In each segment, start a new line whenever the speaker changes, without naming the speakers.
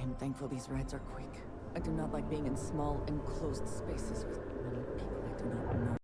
I am thankful these rides are quick. I do not like being in small, enclosed spaces with many people I do not know.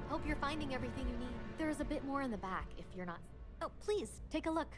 Hope you're finding everything you need. There is a bit more in the back if you're not. Oh, please, take a look.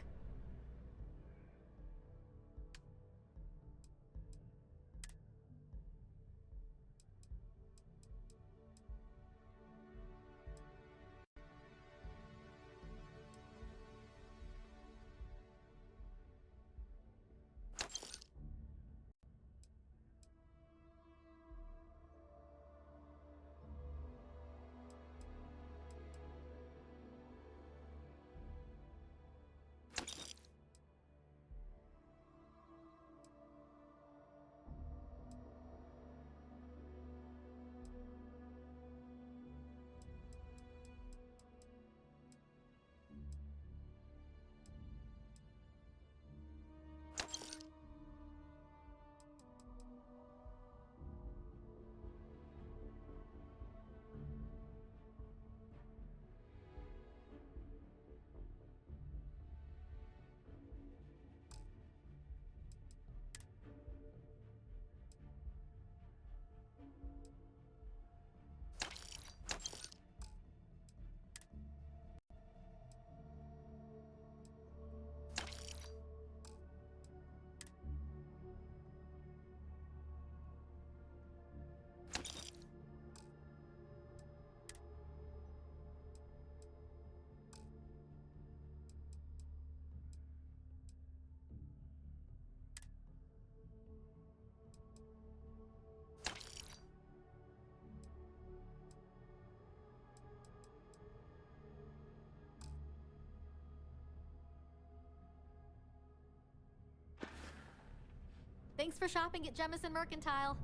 Thanks for shopping at Jemison Mercantile.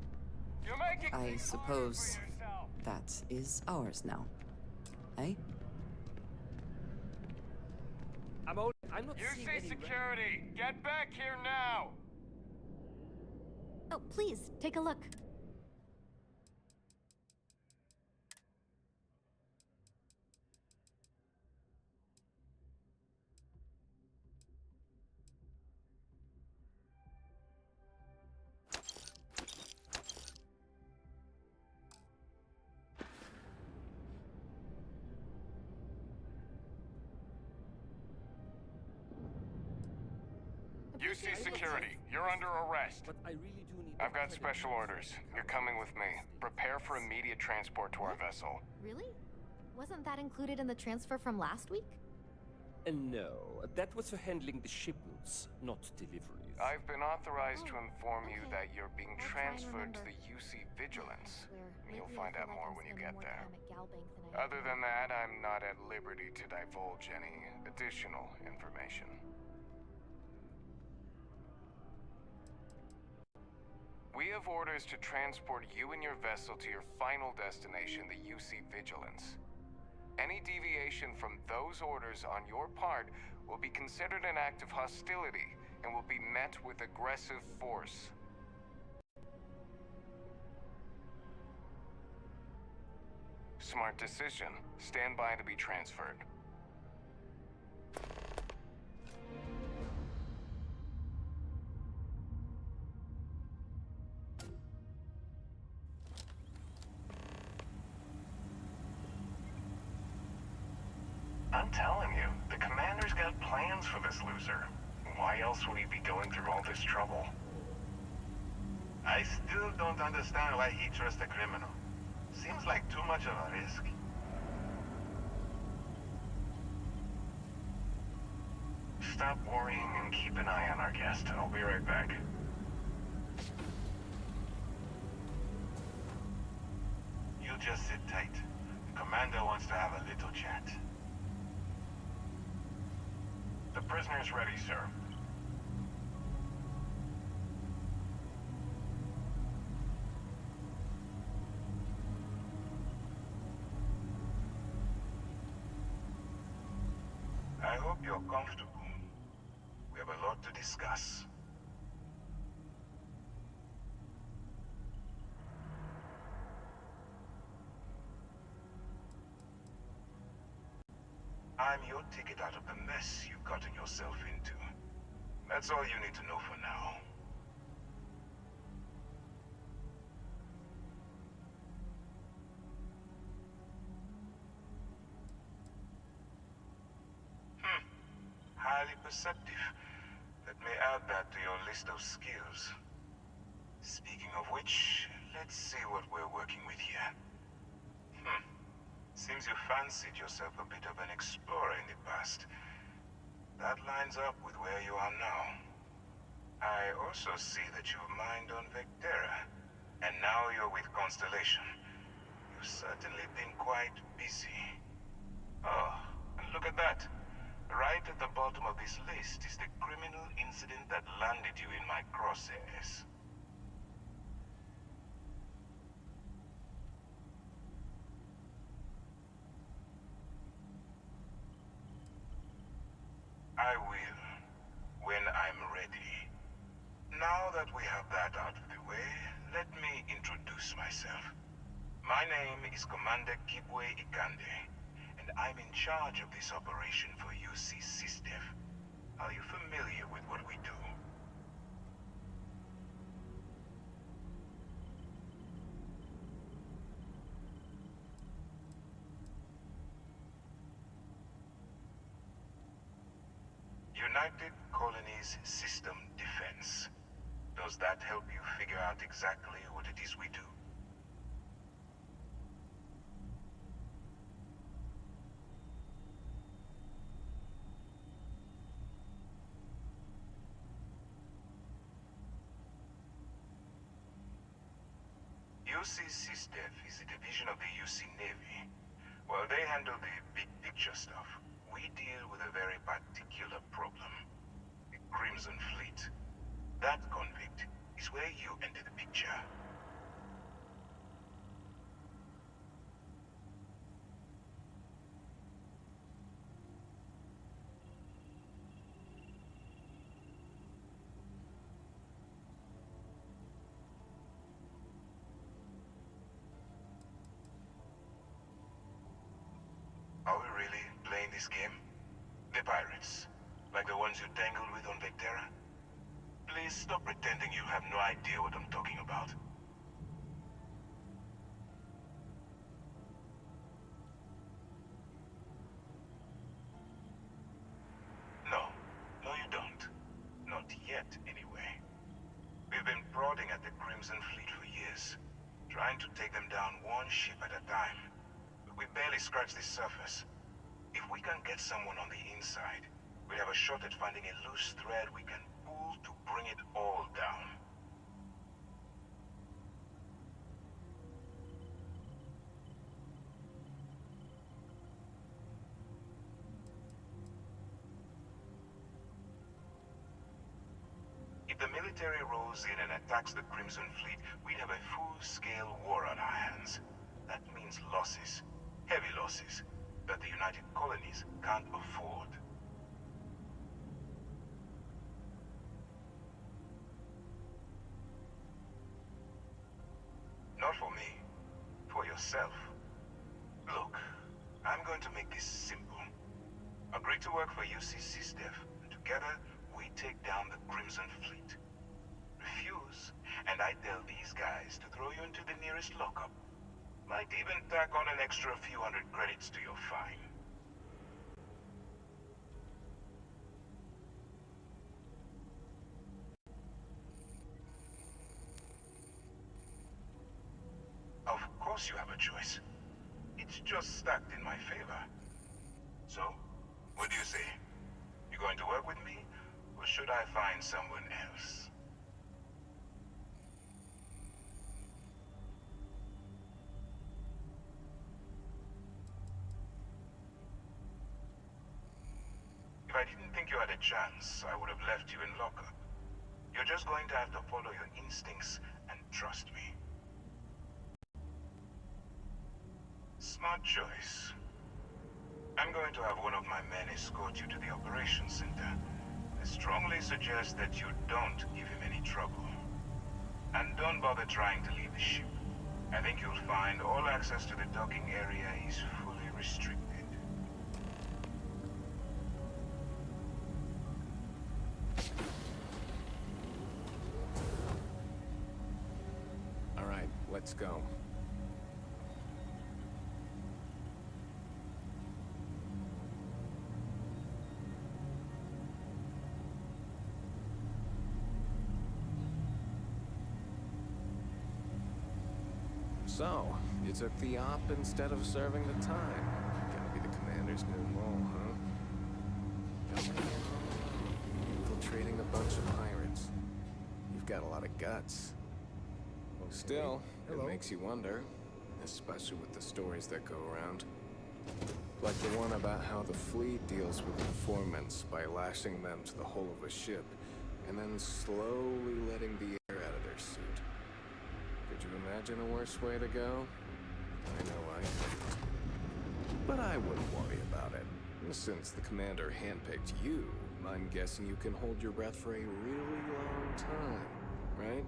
You're making
I
things
suppose
harder for yourself.
that is ours now. Eh?
I'm not
You
seeing
see
any
security! Get back here now!
Oh, please, take a look.
You see security. You're under arrest.
But I really do need.
I've got special orders. You're coming with me. Prepare for immediate transport to our vessel.
Really? Wasn't that included in the transfer from last week?
No, that was for handling the shipments, not deliveries.
I've been authorized to inform you
okay.
that you're being
I'll try and
transferred to
remember.
the UC Vigilance.
I swear,
You'll
lately I
find
feel
out
like
more
I'm
when you
spending
get
more
there.
time at Galbank than I
Other
am
than that, I'm not at liberty to divulge any additional information. We have orders to transport you and your vessel to your final destination, the UC Vigilance. Any deviation from those orders on your part will be considered an act of hostility and will be met with aggressive force. Smart decision. Stand by to be transferred.
I'm telling you, the commander's got plans for this loser. Why else would he be going through all this trouble? I still don't understand why he trusts a criminal. Seems like too much of a risk. Stop worrying and keep an eye on our guest. I'll be right back. You just sit tight. The commander wants to have a little chat. The prisoner's ready, sir. you're comfortable. We have a lot to discuss. I'm your ticket out of the mess you've gotten yourself into. That's all you need to know for now. Highly perceptive. Let me add that to your list of skills. Speaking of which, let's see what we're working with here. Seems you fancied yourself a bit of an explorer in the past. That lines up with where you are now. I also see that you've mined on Vectera, and now you're with Constellation. You've certainly been quite busy. Oh, and look at that. Right at the bottom of this list is the criminal incident that landed you in my crosshairs. I will, when I'm ready. Now that we have that out of the way, let me introduce myself. My name is Commander Kibwe Ikande, and I'm in charge of this operation for UC SysDev. Are you familiar with what we do? United Colonies System Defense. Does that help you figure out exactly what it is we do? UC SysDev is a division of the UC Navy. While they handle the big picture stuff, we deal with a very particular problem. The Crimson Fleet. That convict is where you enter the picture. Are we really playing this game? The pirates, like the ones you tangled with on Vectera? Please stop pretending you have no idea what I'm talking about. No. No, you don't. Not yet, anyway. We've been prodding at the Crimson Fleet for years, trying to take them down one ship at a time. But we barely scratched the surface. If we can get someone on the inside, we have a shot at finding a loose thread we can pull to bring it all down. If the military rolls in and attacks the Crimson Fleet, we'd have a full-scale war on our hands. That means losses. Heavy losses that the United Colonies can't afford. Not for me. For yourself. Look, I'm going to make this simple. Agree to work for UC SysDev, and together we take down the Crimson Fleet. Refuse, and I tell these guys to throw you into the nearest lockup. Might even tack on an extra few hundred credits to your fine. Of course you have a choice. It's just stacked in my favor. So, what do you say? You going to work with me, or should I find someone else? If I didn't think you had a chance, I would have left you in lockup. You're just going to have to follow your instincts and trust me. Smart choice. I'm going to have one of my men escort you to the operations center. I strongly suggest that you don't give him any trouble. And don't bother trying to leave the ship. I think you'll find all access to the docking area is fully restricted.
All right, let's go. So, you took the op instead of serving the time. Gonna be the commander's new role, huh? Infiltrating a bunch of pirates. You've got a lot of guts. Still, it makes you wonder, especially with the stories that go around. Like the one about how the fleet deals with informants by lashing them to the hull of a ship, and then slowly letting the air out of their suit. Could you imagine a worse way to go? I know I couldn't. But I wouldn't worry about it. Since the commander handpicked you, I'm guessing you can hold your breath for a really long time, right?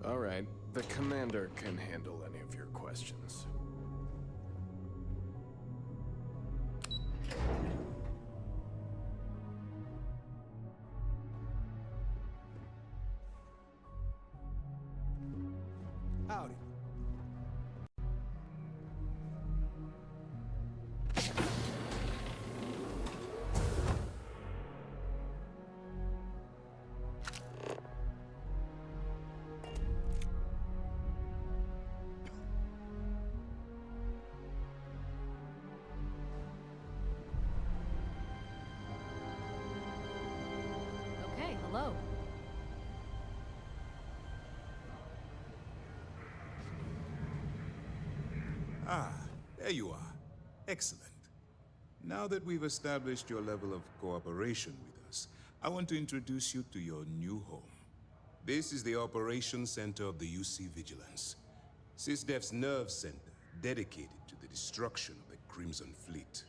All right, the commander can handle any of your questions.
Howdy.
Okay, hello.
Ah, there you are. Excellent. Now that we've established your level of cooperation with us, I want to introduce you to your new home. This is the Operations Center of the UC Vigilance, SysDef's nerve center dedicated to the destruction of the Crimson Fleet.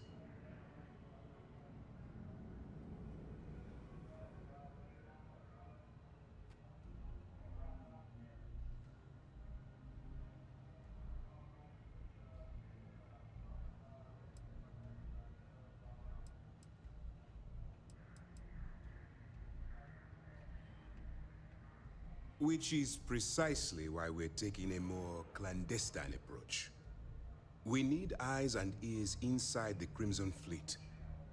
Which is precisely why we're taking a more clandestine approach. We need eyes and ears inside the Crimson Fleet.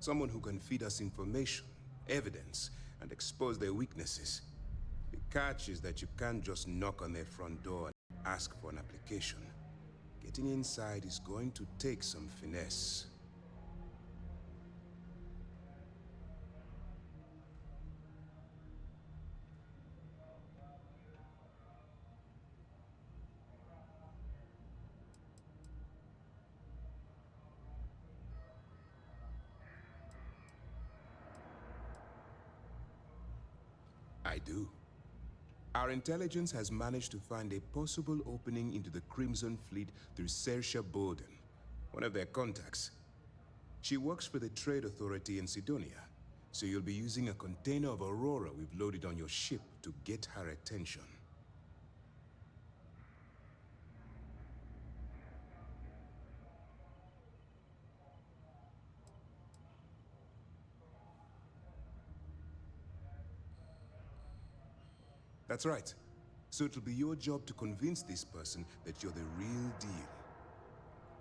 Someone who can feed us information, evidence, and expose their weaknesses. The catch is that you can't just knock on their front door and ask for an application. Getting inside is going to take some finesse. I do. Our intelligence has managed to find a possible opening into the Crimson Fleet through Saoirse Bowden, one of their contacts. She works for the Trade Authority in Sidonia, so you'll be using a container of Aurora we've loaded on your ship to get her attention. That's right. So it'll be your job to convince this person that you're the real deal.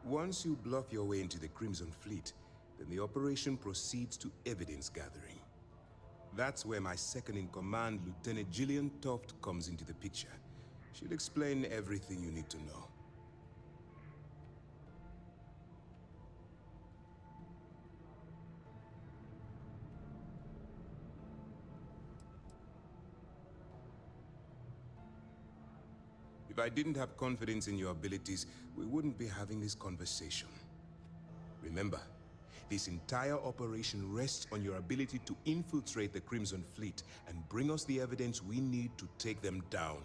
Once you bluff your way into the Crimson Fleet, then the operation proceeds to evidence gathering. That's where my second-in-command, Lieutenant Gillian Toft, comes into the picture. She'll explain everything you need to know. If I didn't have confidence in your abilities, we wouldn't be having this conversation. Remember, this entire operation rests on your ability to infiltrate the Crimson Fleet and bring us the evidence we need to take them down.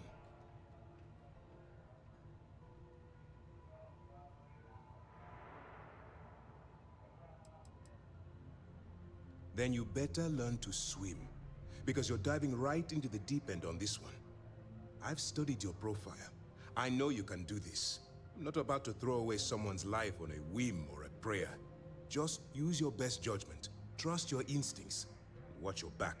Then you better learn to swim, because you're diving right into the deep end on this one. I've studied your profile. I know you can do this. I'm not about to throw away someone's life on a whim or a prayer. Just use your best judgment. Trust your instincts. Watch your back.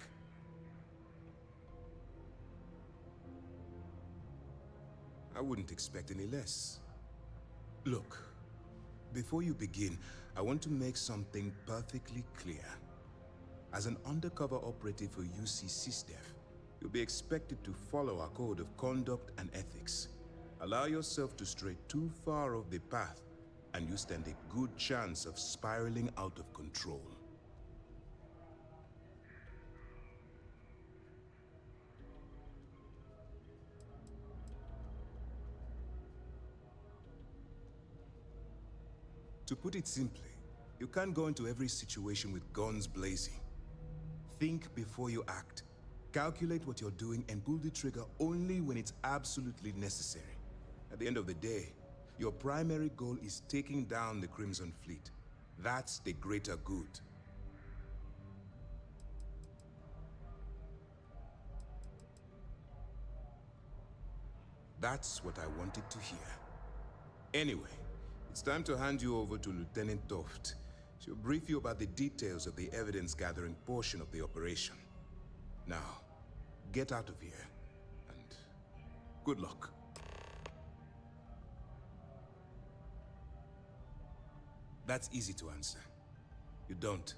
I wouldn't expect any less. Look, before you begin, I want to make something perfectly clear. As an undercover operative for UC SysDef, you'll be expected to follow our code of conduct and ethics. Allow yourself to stray too far off the path, and you stand a good chance of spiraling out of control. To put it simply, you can't go into every situation with guns blazing. Think before you act. Calculate what you're doing and pull the trigger only when it's absolutely necessary. At the end of the day, your primary goal is taking down the Crimson Fleet. That's the greater good. That's what I wanted to hear. Anyway, it's time to hand you over to Lieutenant Toft. She'll brief you about the details of the evidence-gathering portion of the operation. Now, get out of here, and good luck. That's easy to answer. You don't.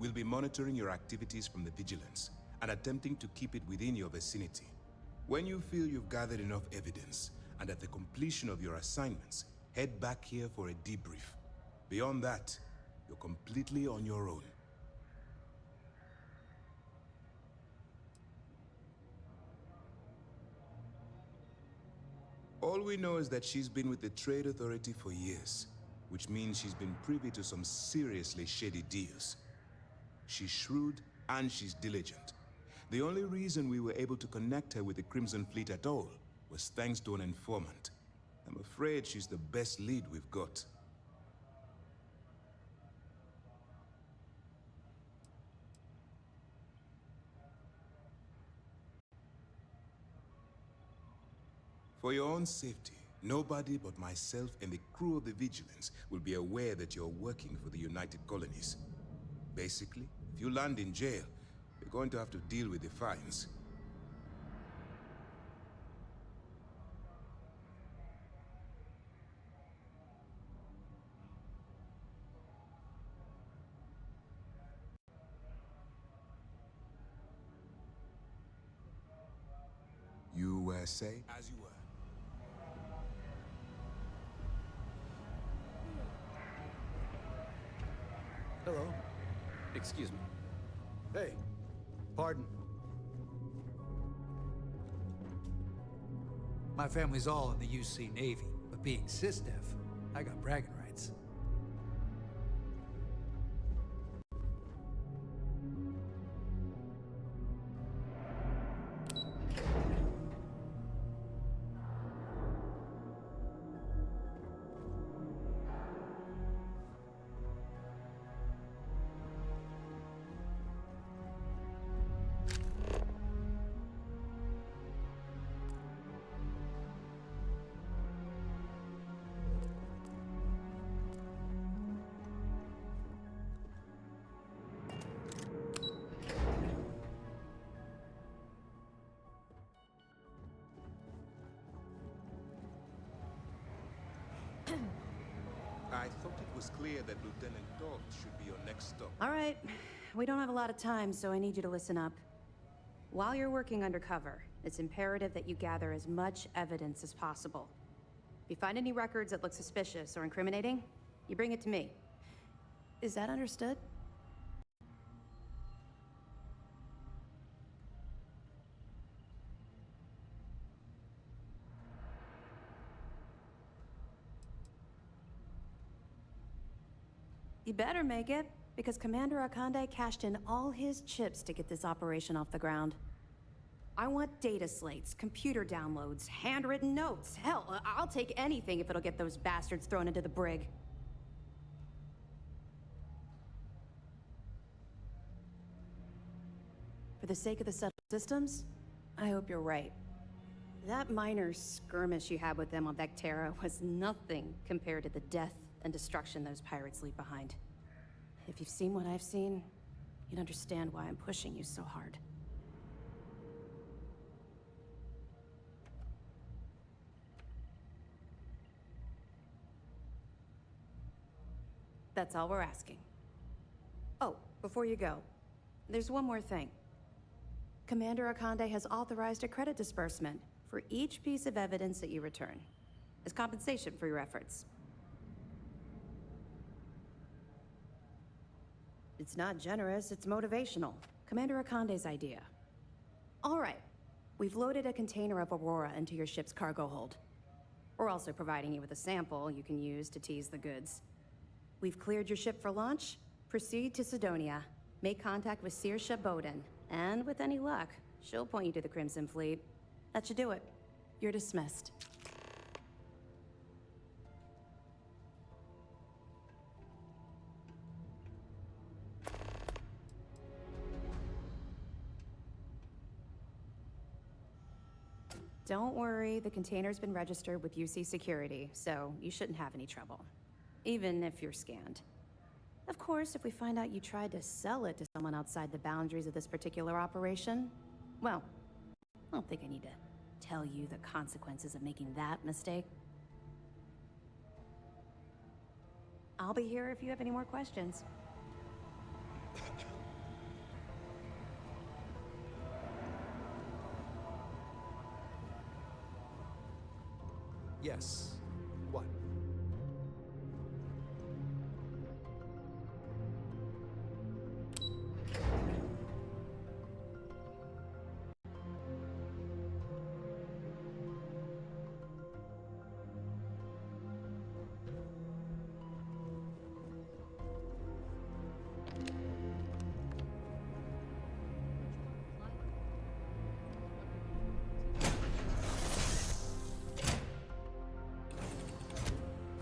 We'll be monitoring your activities from the Vigilance and attempting to keep it within your vicinity. When you feel you've gathered enough evidence, and at the completion of your assignments, head back here for a debrief. Beyond that, you're completely on your own. All we know is that she's been with the Trade Authority for years, which means she's been privy to some seriously shady deals. She's shrewd and she's diligent. The only reason we were able to connect her with the Crimson Fleet at all was thanks to an informant. I'm afraid she's the best lead we've got. For your own safety, nobody but myself and the crew of the Vigilance will be aware that you're working for the United Colonies. Basically, if you land in jail, you're going to have to deal with the fines. You were saying? As you were.
Hello.
Excuse me.
Hey. Pardon. My family's all in the UC Navy, but being SysDef, I got bragging rights.
I thought it was clear that Lieutenant Toft should be your next stop.
All right. We don't have a lot of time, so I need you to listen up. While you're working undercover, it's imperative that you gather as much evidence as possible. If you find any records that look suspicious or incriminating, you bring it to me. Is that understood? You better make it, because Commander Akande cashed in all his chips to get this operation off the ground. I want data slates, computer downloads, handwritten notes. Hell, I'll take anything if it'll get those bastards thrown into the brig. For the sake of the settled systems, I hope you're right. That minor skirmish you had with them on Vectera was nothing compared to the death and destruction those pirates leave behind. If you've seen what I've seen, you'd understand why I'm pushing you so hard. That's all we're asking. Oh, before you go, there's one more thing. Commander Akande has authorized a credit disbursement for each piece of evidence that you return, as compensation for your efforts. It's not generous, it's motivational. Commander Akande's idea. All right, we've loaded a container of Aurora into your ship's cargo hold. We're also providing you with a sample you can use to tease the goods. We've cleared your ship for launch. Proceed to Sidonia. Make contact with Saoirse Bowden, and with any luck, she'll point you to the Crimson Fleet. That should do it. You're dismissed. Don't worry, the container's been registered with UC Security, so you shouldn't have any trouble. Even if you're scanned. Of course, if we find out you tried to sell it to someone outside the boundaries of this particular operation, well, I don't think I need to tell you the consequences of making that mistake. I'll be here if you have any more questions.
Yes. What?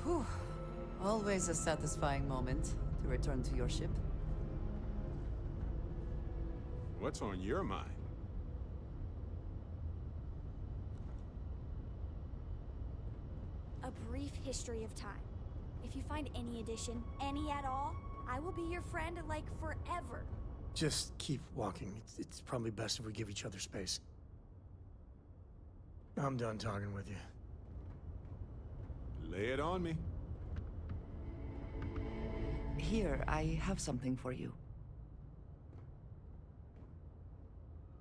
Whew. Always a satisfying moment to return to your ship.
What's on your mind?
A brief history of time. If you find any addition, any at all, I will be your friend, like, forever.
Just keep walking. It's probably best if we give each other space. I'm done talking with you.
Lay it on me.
Here, I have something for you.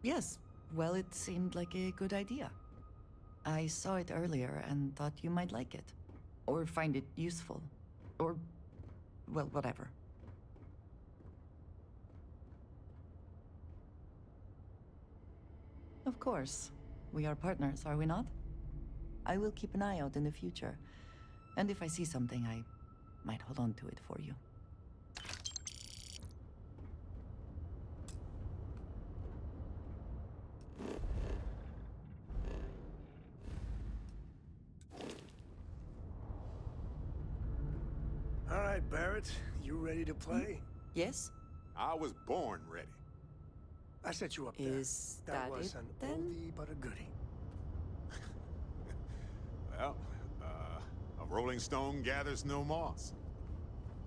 Yes, well, it seemed like a good idea. I saw it earlier and thought you might like it. Or find it useful. Or, well, whatever. Of course. We are partners, are we not? I will keep an eye out in the future. And if I see something, I might hold on to it for you.
All right, Barrett, you ready to play?
Yes?
I was born ready.
I set you up there.
Is that
was
it,
an
then?
oldie but a goodie.
Well, a rolling stone gathers no moss.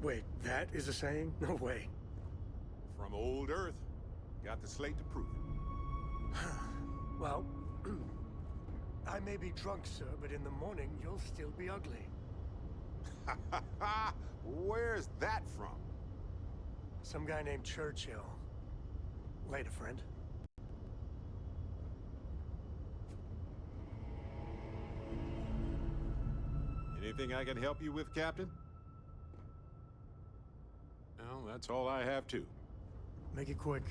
Wait, that is a saying? No way.
From old Earth. Got the slate to prove it.
Well, I may be drunk, sir, but in the morning you'll still be ugly.
Where's that from?
Some guy named Churchill. Later, friend.
Anything I can help you with, Captain? Well, that's all I have too.
Make it quick.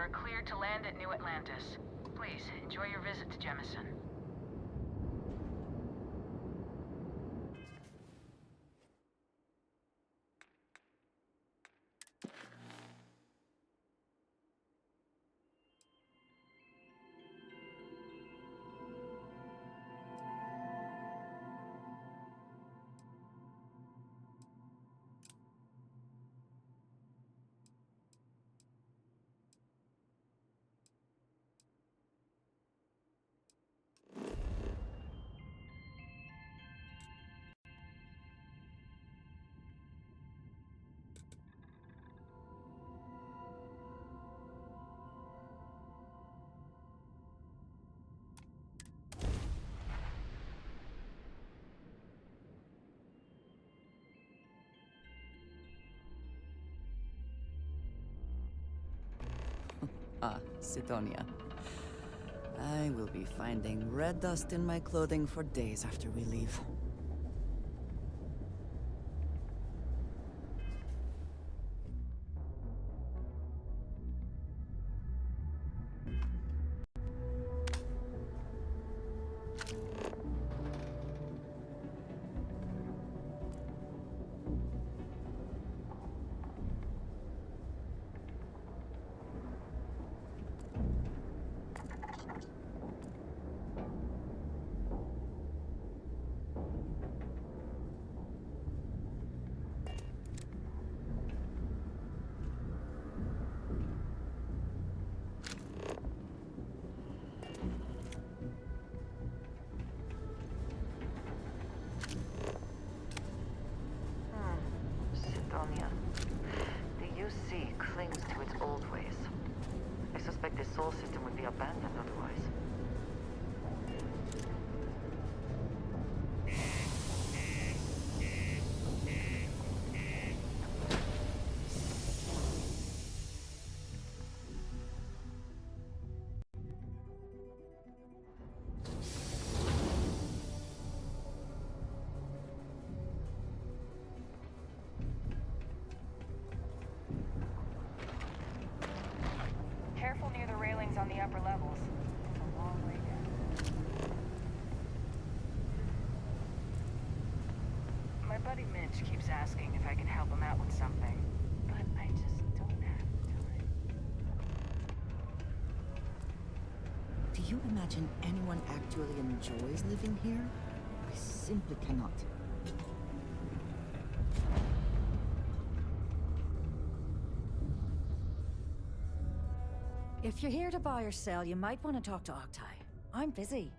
are cleared to land at New Atlantis. Please, enjoy your visit to Jemison.
Ah, Sidonia. I will be finding red dust in my clothing for days after we leave.
Sidonia. The UC clings to its old ways. I suspect the soul system would be abandoned otherwise.
Careful near the railings on the upper levels. There's a long way down. My buddy Mitch keeps asking if I can help him out with something, but I just don't have time.
Do you imagine anyone actually enjoys living here? I simply cannot.
If you're here to buy or sell, you might want to talk to Octai. I'm busy.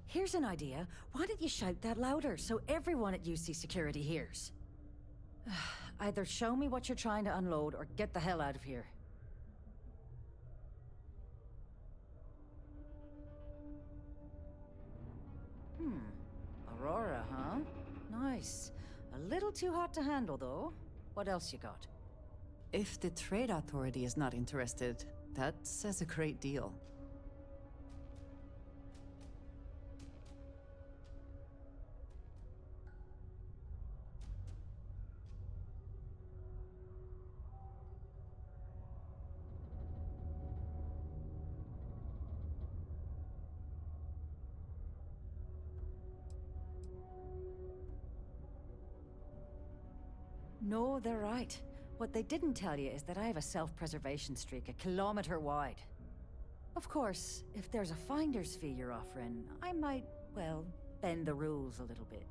Here's an idea. Why don't you shout that louder so everyone at UC Security hears? Either show me what you're trying to unload or get the hell out of here. Aurora, huh? Nice. A little too hot to handle, though. What else you got?
If the Trade Authority is not interested, that says a great deal.
No, they're right. What they didn't tell you is that I have a self-preservation streak 1 kilometer wide. Of course, if there's a finder's fee you're offering, I might, well, bend the rules a little bit.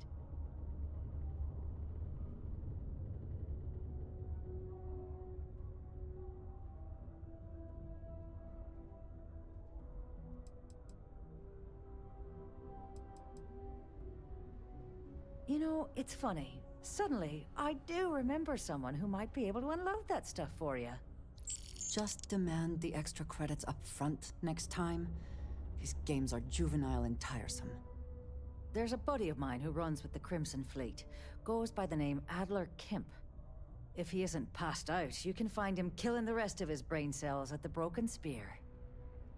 You know, it's funny. Suddenly, I do remember someone who might be able to unload that stuff for you.
Just demand the extra credits up front next time. These games are juvenile and tiresome.
There's a buddy of mine who runs with the Crimson Fleet. Goes by the name Adler Kemp. If he isn't passed out, you can find him killing the rest of his brain cells at the Broken Spear.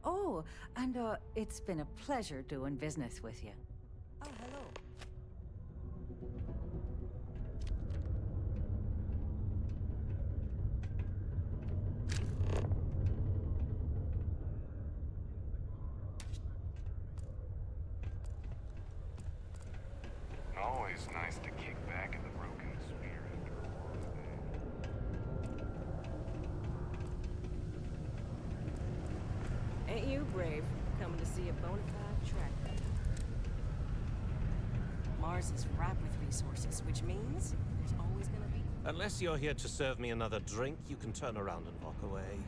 Oh, and it's been a pleasure doing business with you. Oh, hello.
Always nice to kick back in the broken spirit.
Ain't you brave, coming to see a bona fide track? Mars is ripe with resources, which means there's always gonna be...
Unless you're here to serve me another drink, you can turn around and walk away.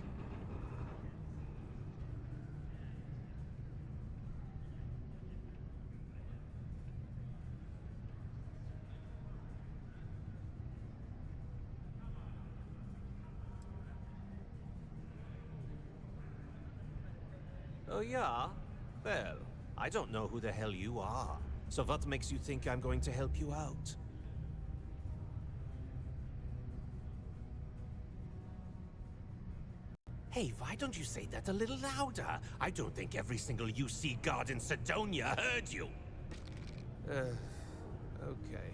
Oh, yeah? Well, I don't know who the hell you are. So what makes you think I'm going to help you out? Hey, why don't you say that a little louder? I don't think every single UC guard in Sidonia heard you. Okay.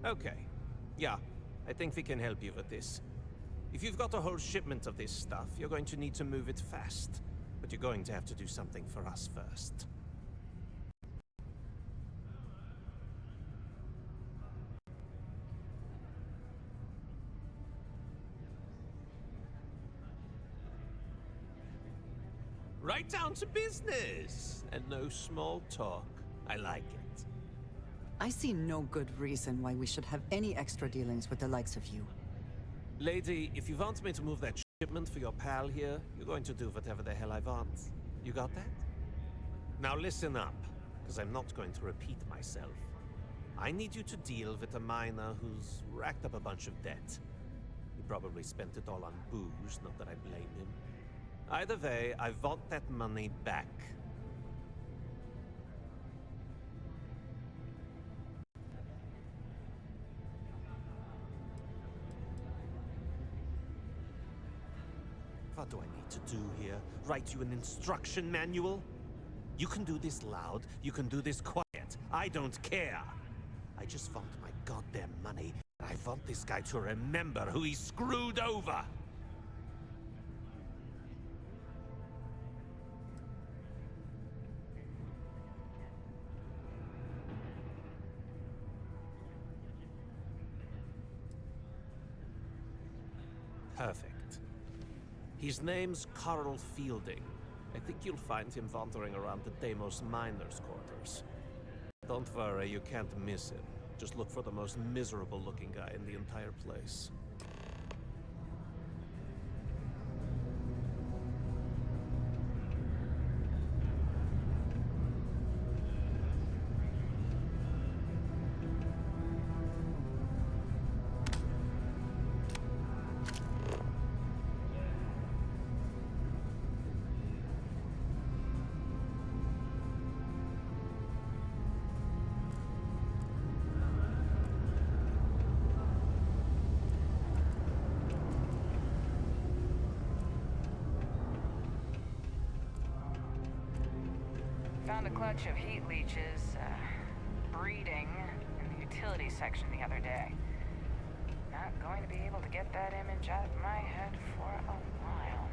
Okay. Yeah, I think we can help you with this. If you've got a whole shipment of this stuff, you're going to need to move it fast. But you're going to have to do something for us first. Right down to business! And no small talk. I like it.
I see no good reason why we should have any extra dealings with the likes of you.
Lady, if you want me to move that shipment for your pal here, you're going to do whatever the hell I want. You got that? Now listen up, because I'm not going to repeat myself. I need you to deal with a miner who's racked up a bunch of debt. He probably spent it all on booze, not that I blame him. Either way, I want that money back. What do I need to do here? Write you an instruction manual? You can do this loud, you can do this quiet. I don't care. I just want my goddamn money. I want this guy to remember who he screwed over. Perfect. His name's Carl Fielding. I think you'll find him wandering around the Deimos miners' quarters. Don't worry, you can't miss him. Just look for the most miserable-looking guy in the entire place.
Found a clutch of heat leeches, breeding in the utility section the other day. Not going to be able to get that image out of my head for a while.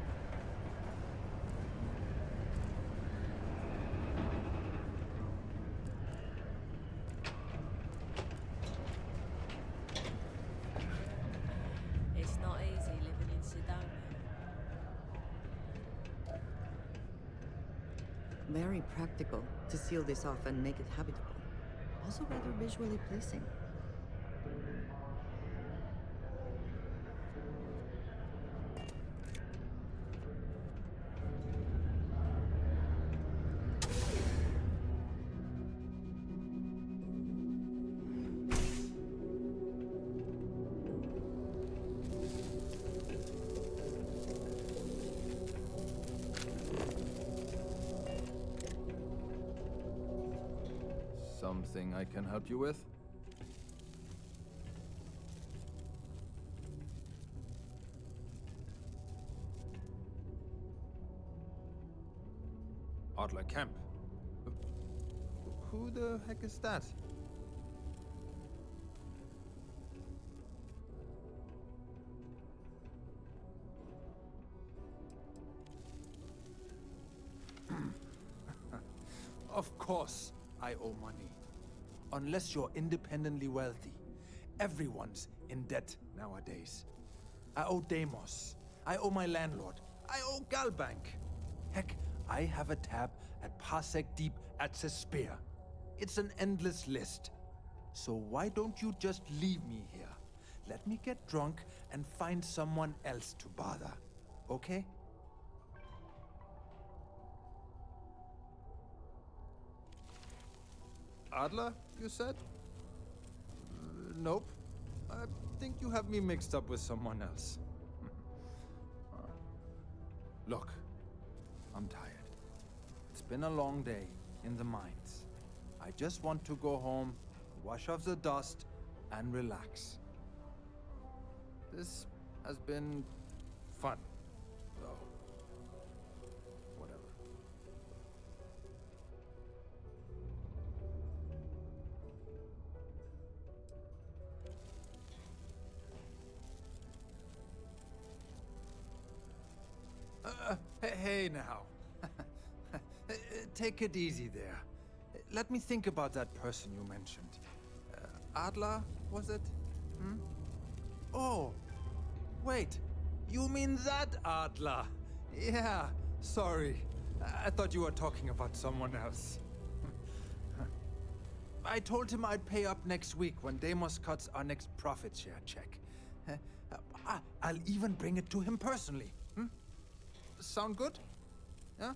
It's not easy living in Sidonia.
Very practical to seal this off and make it habitable. Also rather visually pleasing.
Something I can help you with? camp. Who the heck is that? Of course, I owe money. Unless you're independently wealthy. Everyone's in debt nowadays. I owe Deimos. I owe my landlord. I owe Galbank. Heck, I have a tab at Parsec Deep at Cespear. It's an endless list. So why don't you just leave me here? Let me get drunk and find someone else to bother. Okay? Adler, you said? Nope. I think you have me mixed up with someone else. Look, I'm tired. It's been a long day in the mines. I just want to go home, wash off the dust, and relax. This has been fun, though. Whatever. Hey now. Take it easy there. Let me think about that person you mentioned. Adler, was it? Hmm? Oh, wait. You mean that Adler? Yeah, sorry. I thought you were talking about someone else. I told him I'd pay up next week when Deimos cuts our next profit share check. I'll even bring it to him personally. Hmm? Sound good? Yeah?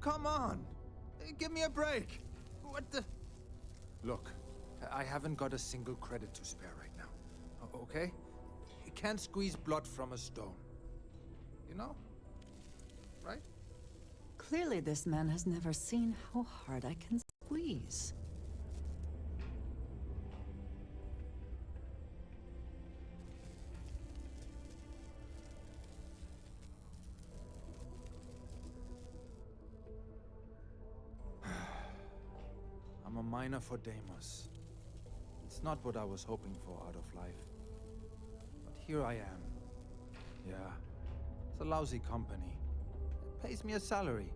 Come on! Give me a break! What the... Look, I haven't got a single credit to spare right now. Okay? You can't squeeze blood from a stone. You know? Right?
Clearly this man has never seen how hard I can squeeze.
I'm a miner for Deimos. It's not what I was hoping for out of life. But here I am. Yeah, it's a lousy company. It pays me a salary.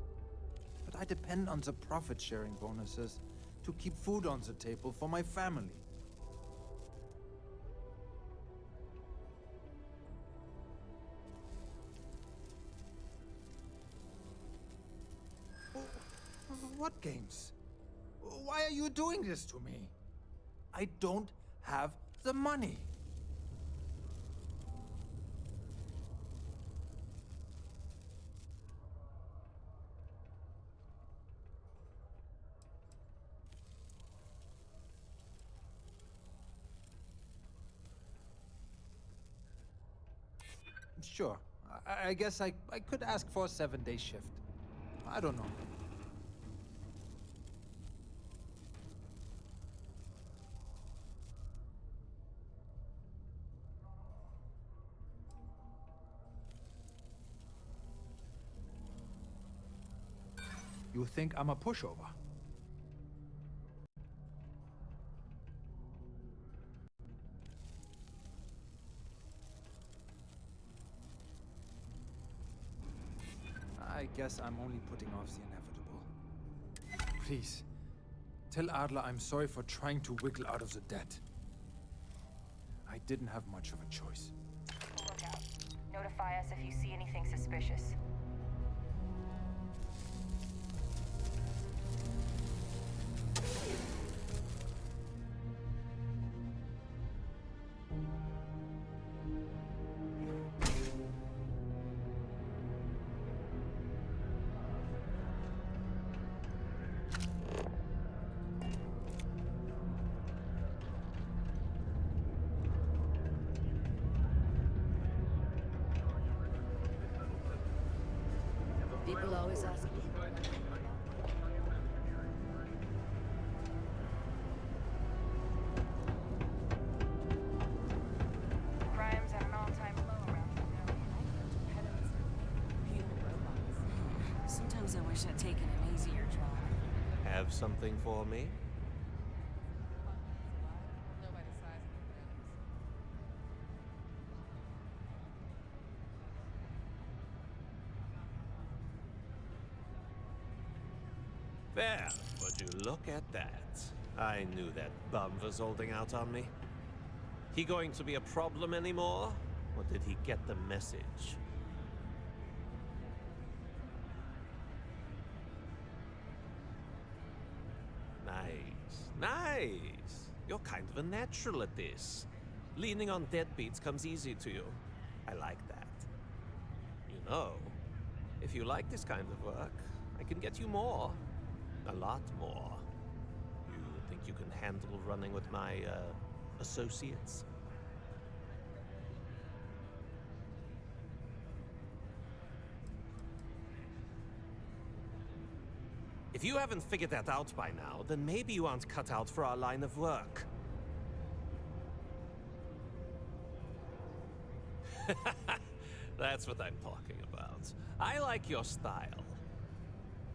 But I depend on the profit-sharing bonuses to keep food on the table for my family. What games? Why are you doing this to me? I don't have the money. Sure. I guess I could ask for a 7-day shift. I don't know. You think I'm a pushover? I guess I'm only putting off the inevitable. Please, tell Adler I'm sorry for trying to wiggle out of the debt. I didn't have much of a choice.
Look out. Notify us if you see anything suspicious.
People always ask me.
taken an easier job.
Have something for me? Well, would you look at that? I knew that bum was holding out on me. He going to be a problem anymore? Or did he get the message? Nice. Nice. You're kind of a natural at this. Leaning on deadbeats comes easy to you. I like that. You know, if you like this kind of work, I can get you more. A lot more. You think you can handle running with my, associates? If you haven't figured that out by now, then maybe you aren't cut out for our line of work. That's what I'm talking about. I like your style.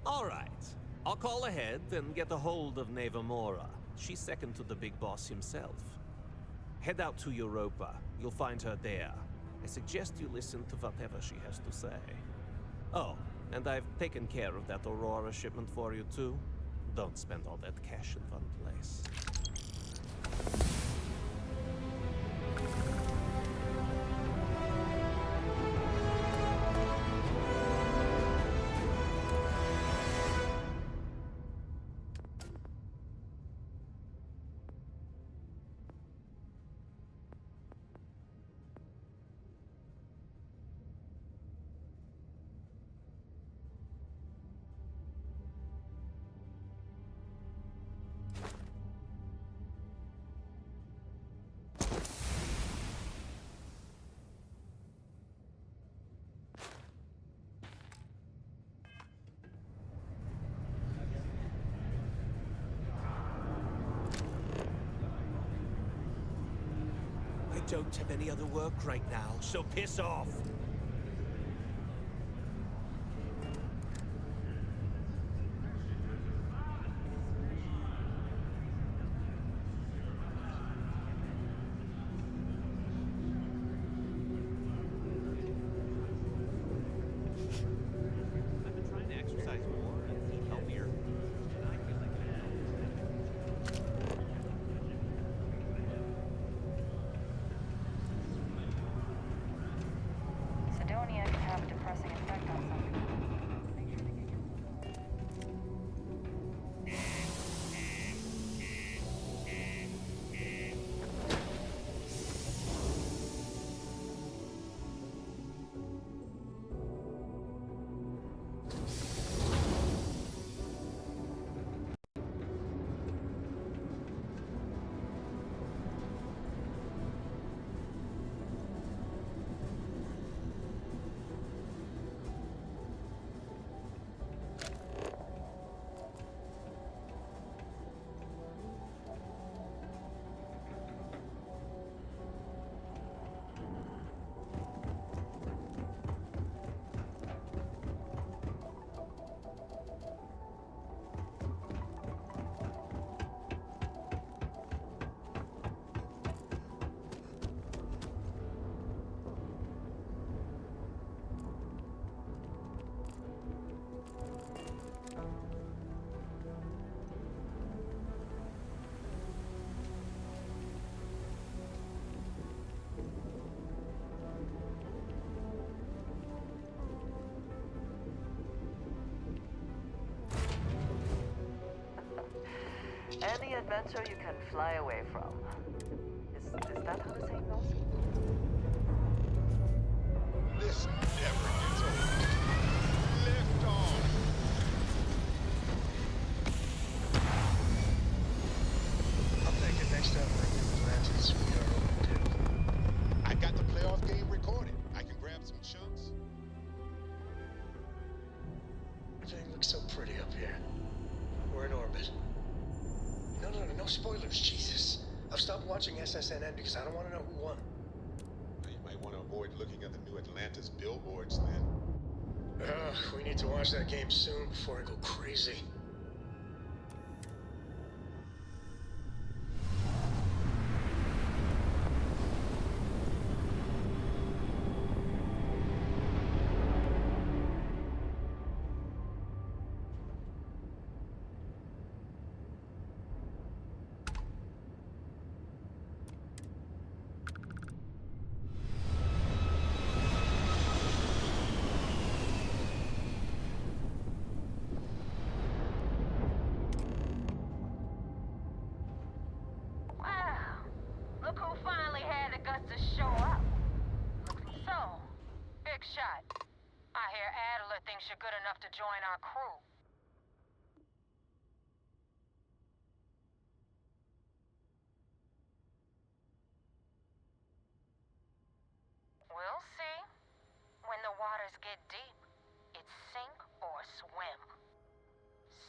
All right. I'll call ahead and get a hold of Nevamora. She's second to the big boss himself. Head out to Europa. You'll find her there. I suggest you listen to whatever she has to say. Oh, and I've taken care of that Aurora shipment for you too. Don't spend all that cash in one place. I don't have any other work right now, so piss off!
Any adventure you can fly away from. Is that how the saying goes?
This never gets old. Lift off!
I'm thinking next time we're in Atlantis, we are open too.
I got the playoff game recorded. I can grab some chunks.
Everything looks so pretty up here. We're in orbit. No spoilers, Jesus. I've stopped watching SSNN because I don't want to know who won.
You might want to avoid looking at the new Atlantis billboards then.
We need to watch that game soon before I go crazy.
You're good enough to join our crew. We'll see. When the waters get deep, it's sink or swim.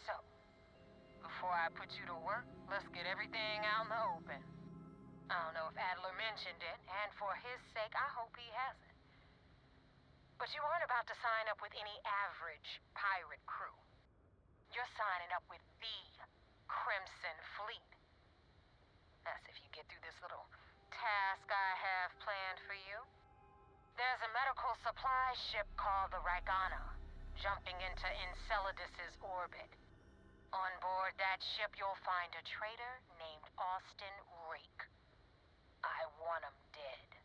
So, before I put you to work, let's get everything out in the open. I don't know if Adler mentioned it, and for his sake, I hope he hasn't. But you aren't about to sign up with any average pirate crew. You're signing up with the Crimson Fleet. That's if you get through this little task I have planned for you. There's a medical supply ship called the Ragana, jumping into Enceladus's orbit. On board that ship, you'll find a traitor named Austin Rake. I want him dead.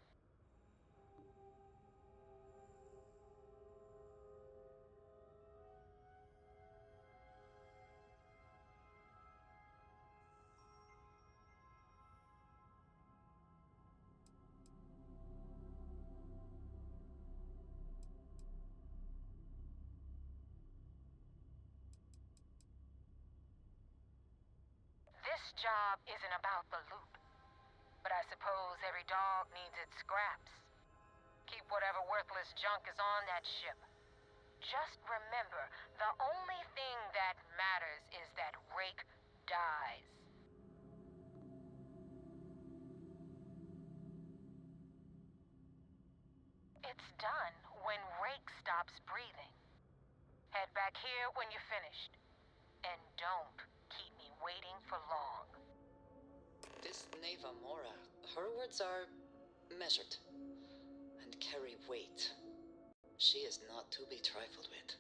This job isn't about the loot, but I suppose every dog needs its scraps. Keep whatever worthless junk is on that ship. Just remember, the only thing that matters is that Rake dies. It's done when Rake stops breathing. Head back here when you're finished. And don't keep me waiting for long.
This Neva Mora, her words are measured and carry weight. She is not to be trifled with.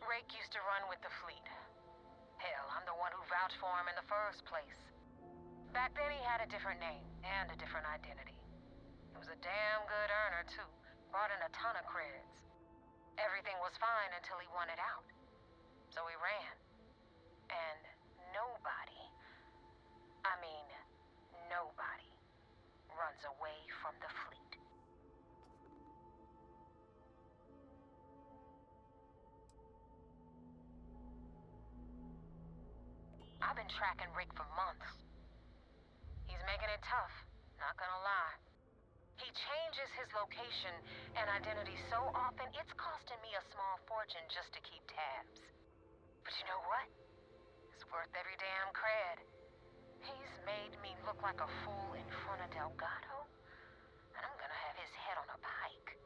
Rake used to run with the fleet. Hell, I'm the one who vouched for him in the first place. Back then he had a different name and a different identity. He was a damn good earner, too. Brought in a ton of creds. Everything was fine until he wanted out. So he ran. And nobody, nobody, runs away from the fleet. I've been tracking Rick for months. He's making it tough, not gonna lie. He changes his location and identity so often, it's costing me a small fortune just to keep tabs. But you know what? It's worth every damn cred. He's made me look like a fool in front of Delgado, and I'm gonna have his head on a pike.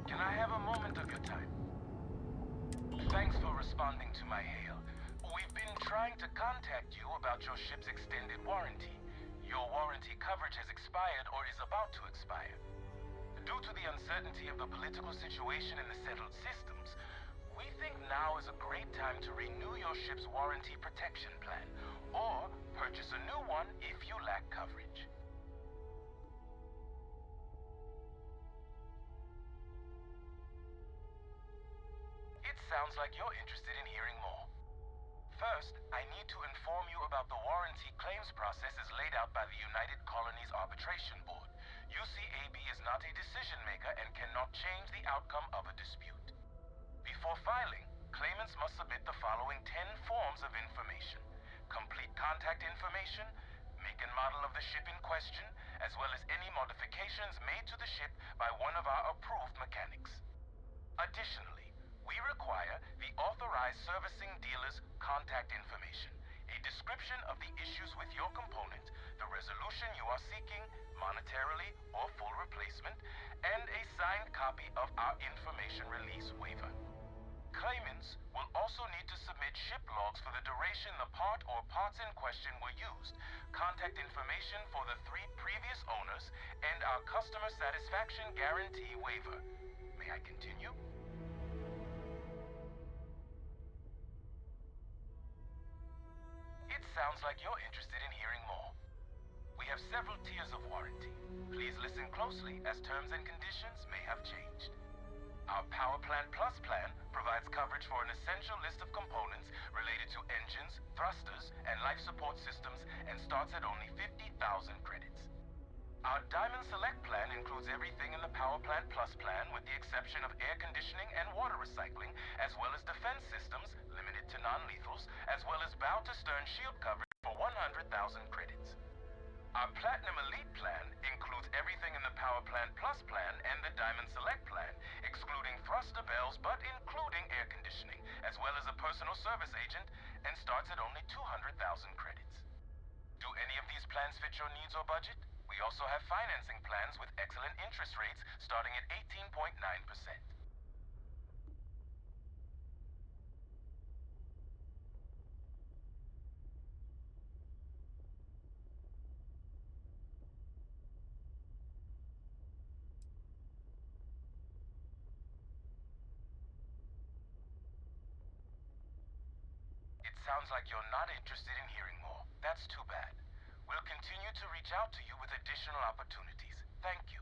Can I have a moment of your time? Thanks for responding to my hail. We've been trying to contact you about your ship's extended warranty. Your warranty coverage has expired or is about to expire. Due to the uncertainty of the political situation in the settled systems, we think now is a great time to renew your ship's warranty protection plan, or purchase a new one if you lack coverage. It sounds like you're interested in hearing more. First, I need to inform you about the warranty claims process as laid out by the United Colonies Arbitration Board. UCAB is not a decision maker and cannot change the outcome of a dispute. Before filing, claimants must submit the following 10 forms of information: complete contact information, make and model of the ship in question, as well as any modifications made to the ship by one of our approved mechanics. Additionally, we require the authorized servicing dealer's contact information, a description of the issues with your component, the resolution you are seeking, monetarily or full replacement, and a signed copy of our information release waiver. Claimants will also need to submit ship logs for the duration the part or parts in question were used, contact information for the 3 previous owners, and our customer satisfaction guarantee waiver. May I continue? It sounds like you're interested in hearing more. We have several tiers of warranty. Please listen closely as terms and conditions may have changed. Our Power Plant Plus plan provides coverage for an essential list of components related to engines, thrusters, and life support systems and starts at only 50,000 credits. Our Diamond Select plan includes everything in the Power Plant Plus plan with the exception of air conditioning and water recycling, as well as defense systems, limited to non-lethals, as well as bow-to-stern shield coverage for 100,000 credits. Our Platinum Elite plan includes everything in the Power Plant Plus plan and the Diamond Select plan, excluding thruster bells but including air conditioning, as well as a personal service agent, and starts at only 200,000 credits. Do any of these plans fit your needs or budget? We also have financing plans with excellent interest rates starting at 18.9%. It sounds like you're not interested in hearing more. That's too bad. We'll continue to reach out to you with additional opportunities. Thank you.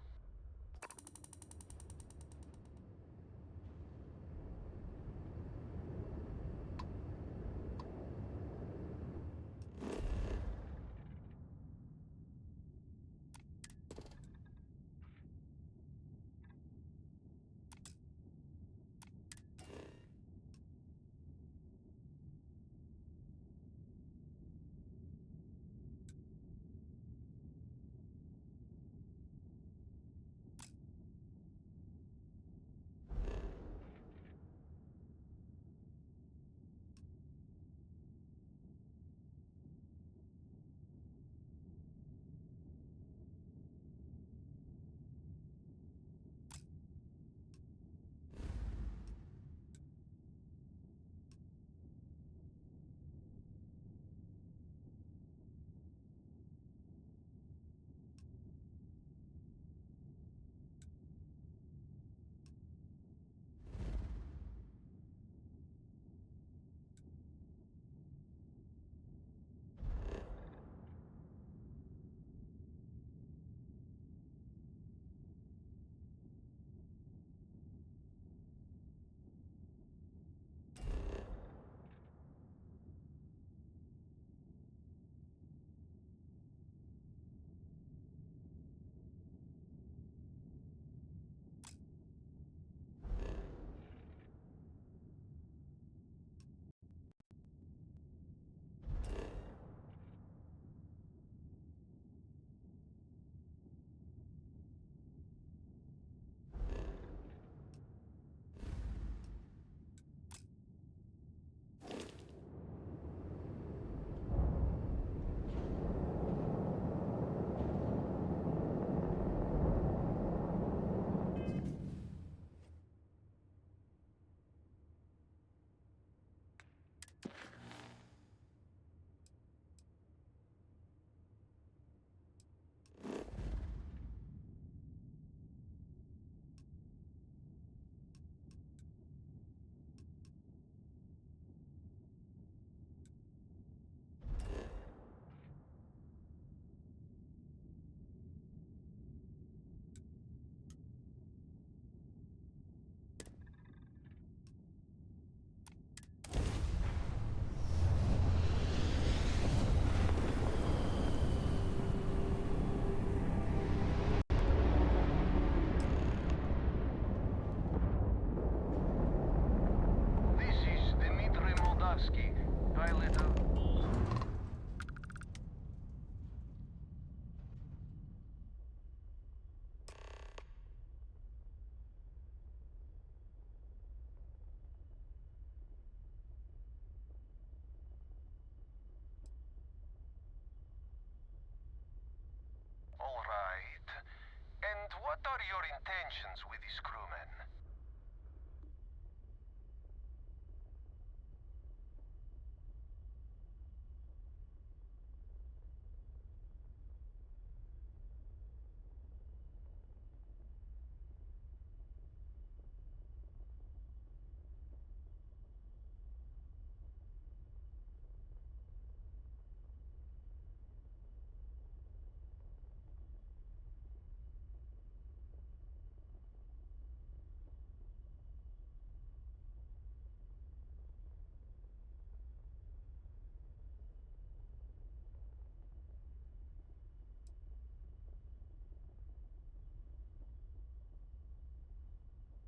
intentions with his crewmen.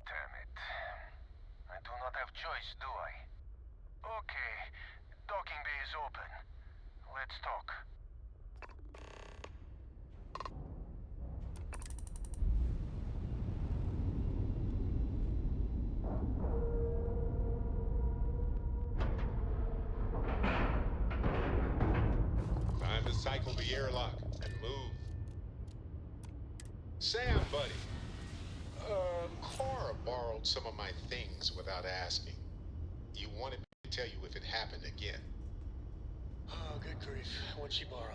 Damn it. I do not have choice, do I? Okay, docking bay is open. Let's talk.
Time to cycle the airlock and move. Sam, buddy. Cora borrowed some of my things without asking. You wanted me to tell you if it happened again.
Oh, good grief. What'd she borrow?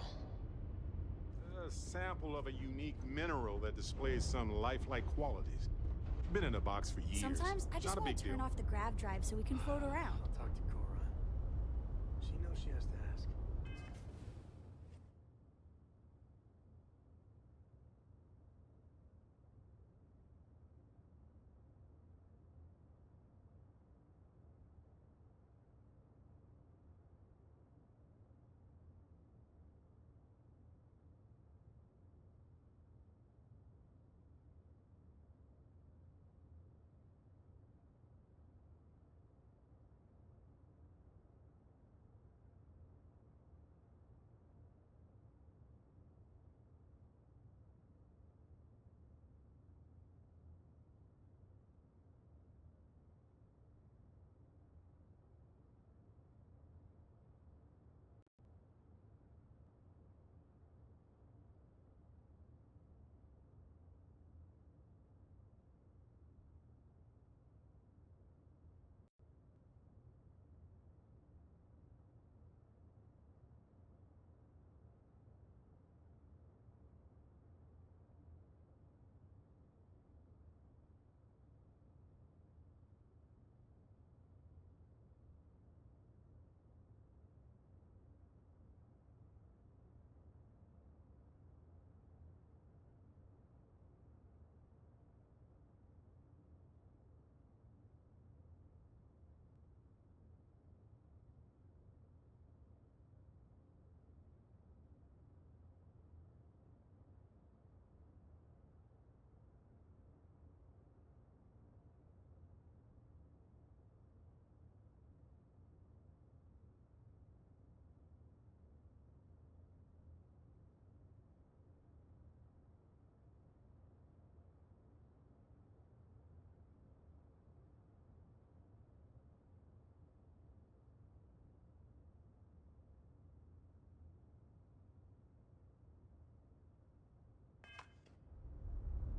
A sample of a unique mineral that displays some lifelike qualities. Been in a box for years.
Sometimes I just
Not a
want
big
to turn
deal.
off the grav drive so we can float around.
I'll talk to Cora. She knows she has to ask.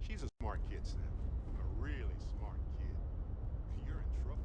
She's a smart kid, Sam. A really smart kid. You're in trouble.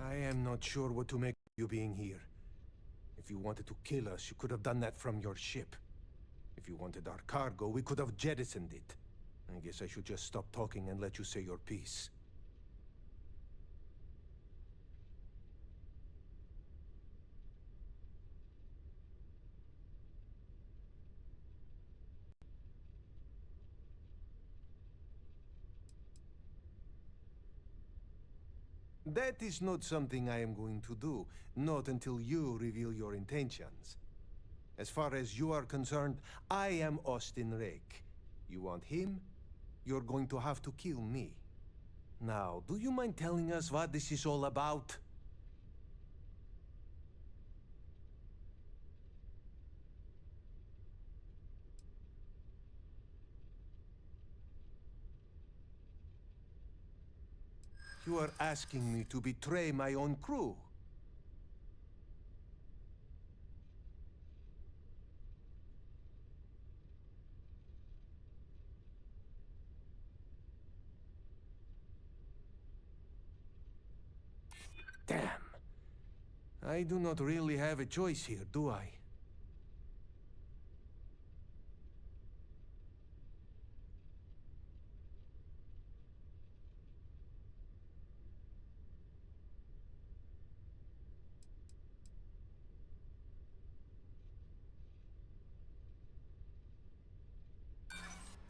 I am not sure what to make of you being here. If you wanted to kill us, you could have done that from your ship. If you wanted our cargo, we could have jettisoned it. I guess I should just stop talking and let you say your piece.
That is not something I am going to do, not until you reveal your intentions. As far as you are concerned, I am Austin Rake. You want him? You're going to have to kill me. Now, do you mind telling us what this is all about? You are asking me to betray my own crew. Damn. I do not really have a choice here, do I?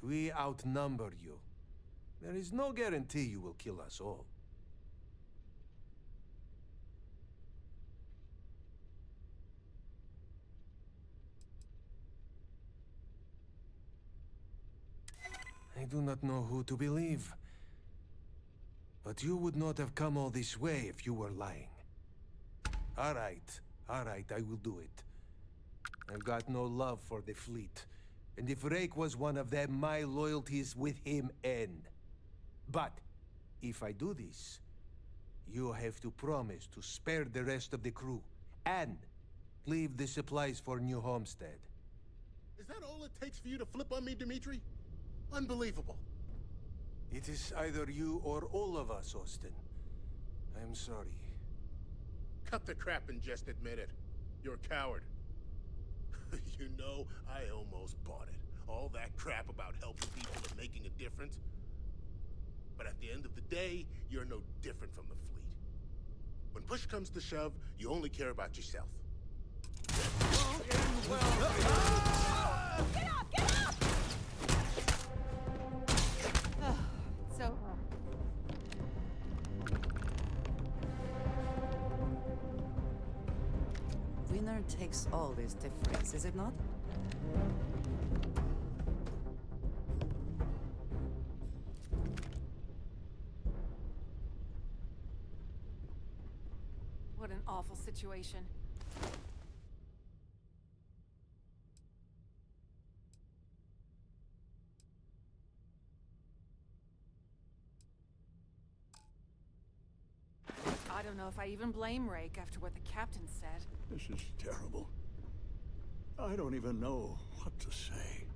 We outnumber you. There is no guarantee you will kill us all. I do not know who to believe. But you would not have come all this way if you were lying. All right, I will do it. I've got no love for the fleet. And if Rake was one of them, my loyalties with him end. But if I do this, you have to promise to spare the rest of the crew and leave the supplies for New Homestead.
Is that all it takes for you to flip on me, Dimitri? Unbelievable.
It is either you or all of us, Austin. I'm sorry.
Cut the crap and just admit it. You're a coward. You know, I almost bought it. All that crap about helping people and making a difference. But at the end of the day, you're no different from the fleet. When push comes to shove, you only care about yourself.
Get up! Get up! So...
Winner takes all this difference, is it not?
What an awful situation. I don't know if I even blame Rake after what the captain said.
This is terrible. I don't even know what to say.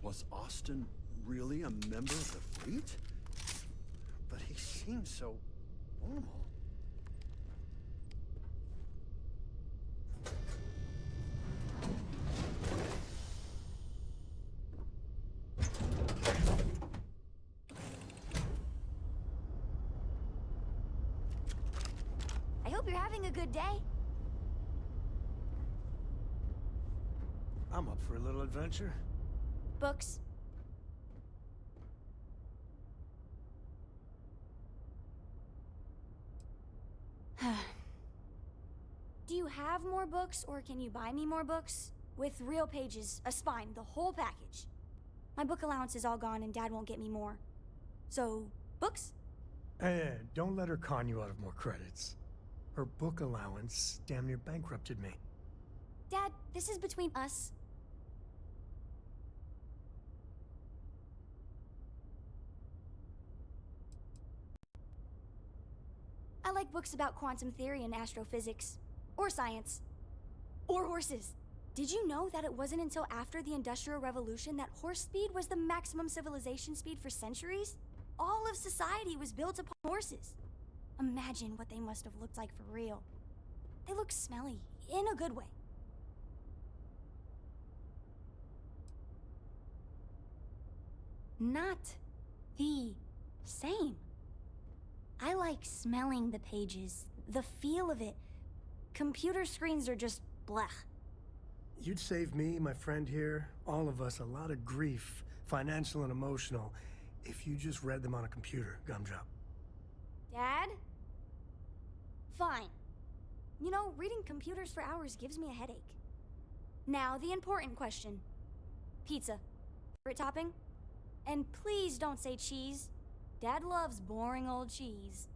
Was Austin really a member of the fleet? But he seems so normal.
I hope you're having a good day.
I'm up for a little adventure.
Books. Do you have more books, or can you buy me more books? With real pages, a spine, the whole package. My book allowance is all gone and Dad won't get me more. So, books?
Don't let her con you out of more credits. Her book allowance damn near bankrupted me.
Dad, this is between us. I like books about quantum theory and astrophysics. Or science. Or horses. Did you know that it wasn't until after the Industrial Revolution that horse speed was the maximum civilization speed for centuries? All of society was built upon horses. Imagine what they must have looked like for real. They look smelly, in a good way. Not the same. I like smelling the pages, the feel of it. Computer screens are just blech.
You'd save me, my friend here, all of us, a lot of grief, financial and emotional, if you just read them on a computer, Gumdrop.
Dad? Fine. You know, reading computers for hours gives me a headache. Now, the important question. Pizza. Favorite topping? And please don't say cheese. Dad loves boring old cheese.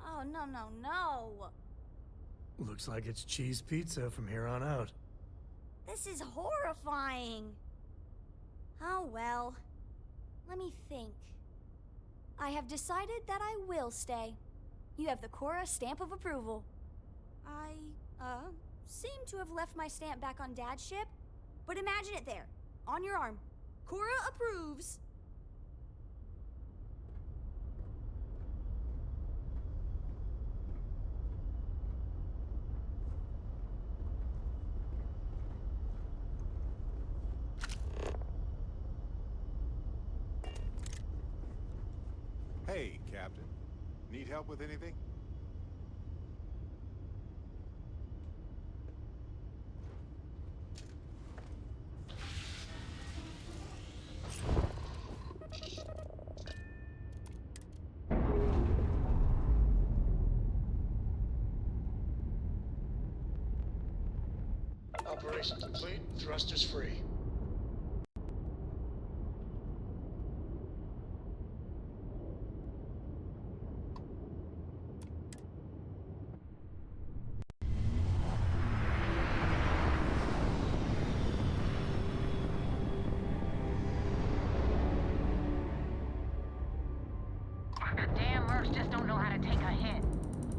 Oh, no, no, no.
Looks like it's cheese pizza from here on out.
This is horrifying. Oh, well. Let me think. I have decided that I will stay. You have the Korra stamp of approval. I, seem to have left my stamp back on Dad's ship, but imagine it there, on your arm. Korra approves.
Hey, Captain. Need help with anything?
Operation complete, thrusters free.
Damn Mercs just don't know how to take a hit.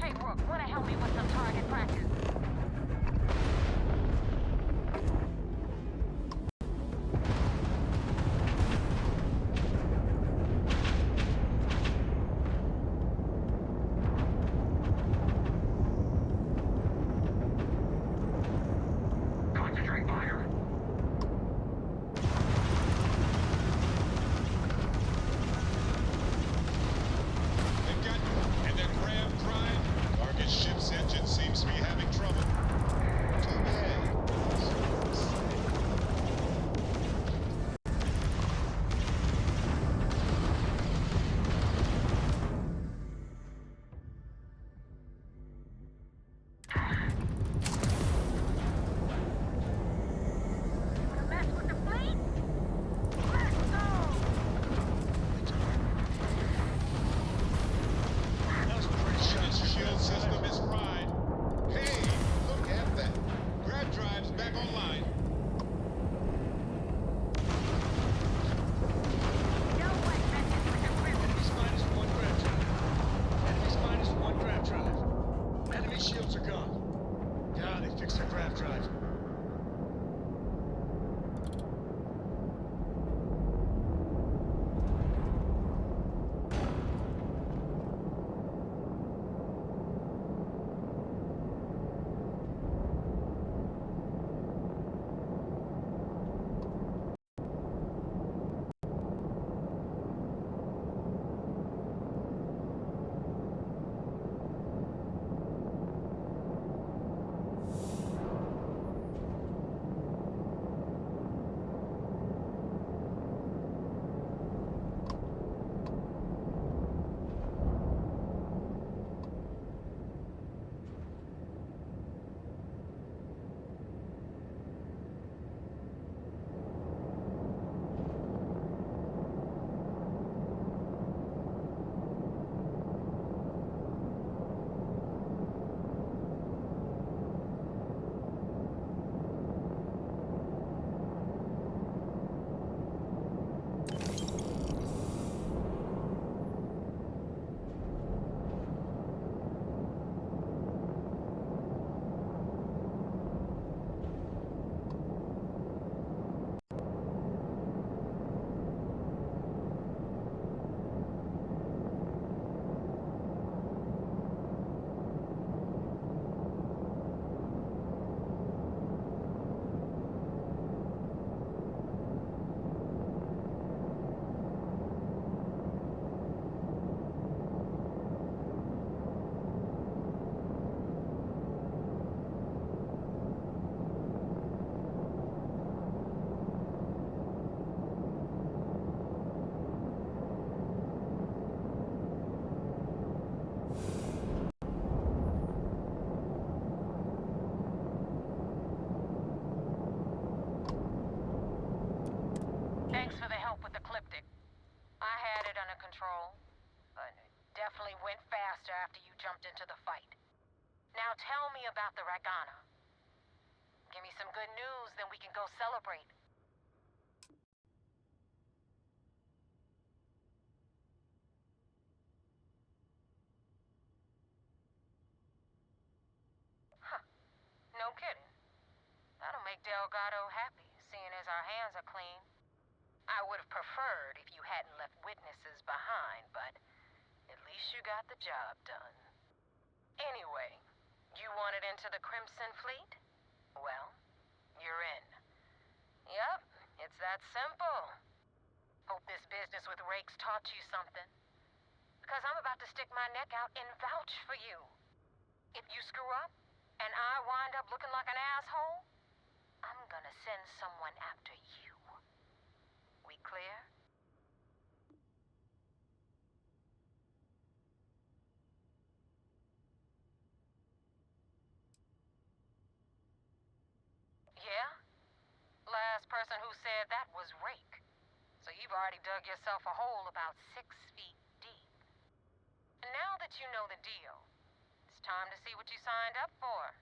Hey, Rook, wanna help me with some target practice? Concentrate fire.
And their Graham prime, Argus ship's engine seems to be having trouble.
Thanks for the help with the Cliptic. I had it under control, but it definitely went faster after you jumped into the fight. Now tell me about the Ragana. Give me some good news, then we can go celebrate. Huh. No kidding. That'll make Delgado happy, seeing as our hands are clean. I would have preferred if you hadn't left witnesses behind, but at least you got the job done. Anyway, you wanted into the Crimson Fleet? Well, you're in. Yep, it's that simple. Hope this business with Rakes taught you something. Because I'm about to stick my neck out and vouch for you. If you screw up, and I wind up looking like an asshole, I'm gonna send someone after you. We clear? Yeah? Last person who said that was Rake. So you've already dug yourself a hole about 6 feet deep. And now that you know the deal, it's time to see what you signed up for.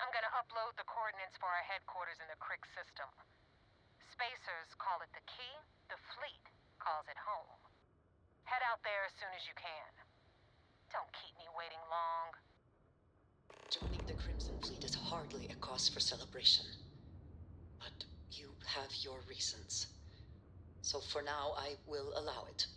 I'm gonna upload the coordinates for our headquarters in the Crick system. Spacers call it the key, the fleet calls it home. Head out there as soon as you can. Don't keep me waiting long.
Joining the Crimson Fleet is hardly a cause for celebration. But you have your reasons. So for now, I will allow it.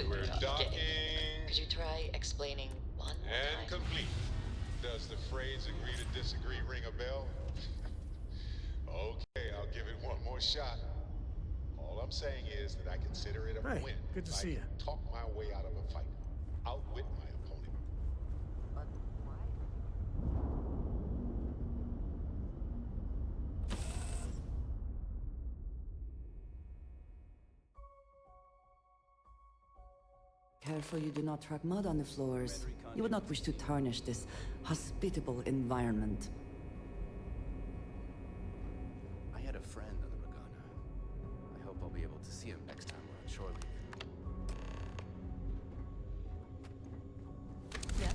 We're docking.
Could you try explaining one more time?
And complete. Does the phrase agree to disagree ring a bell? Okay, I'll give it one more shot. All I'm saying is that I consider it a
Hey,
win.
good to
if
see
I
you.
can talk my way out of a fight. Outwit my opponent.
But why?
Careful you do not track mud on the floors. You would not wish to tarnish this hospitable environment.
I had a friend on the Ragana. I hope I'll be able to see him next time we're on shore leave.
Yes?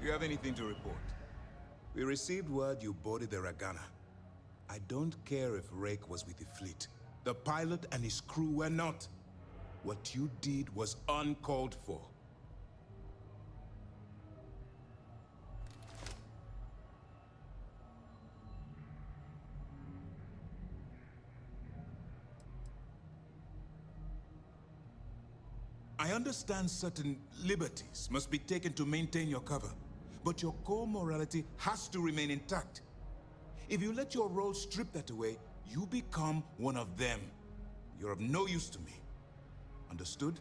Do you have anything to report? We received word you boarded the Ragana. I don't care if Rake was with the fleet. The pilot and his crew were not. What you did was uncalled for. I understand certain liberties must be taken to maintain your cover, but your core morality has to remain intact. If you let your role strip that away, you become one of them. You're of no use to me. Understood?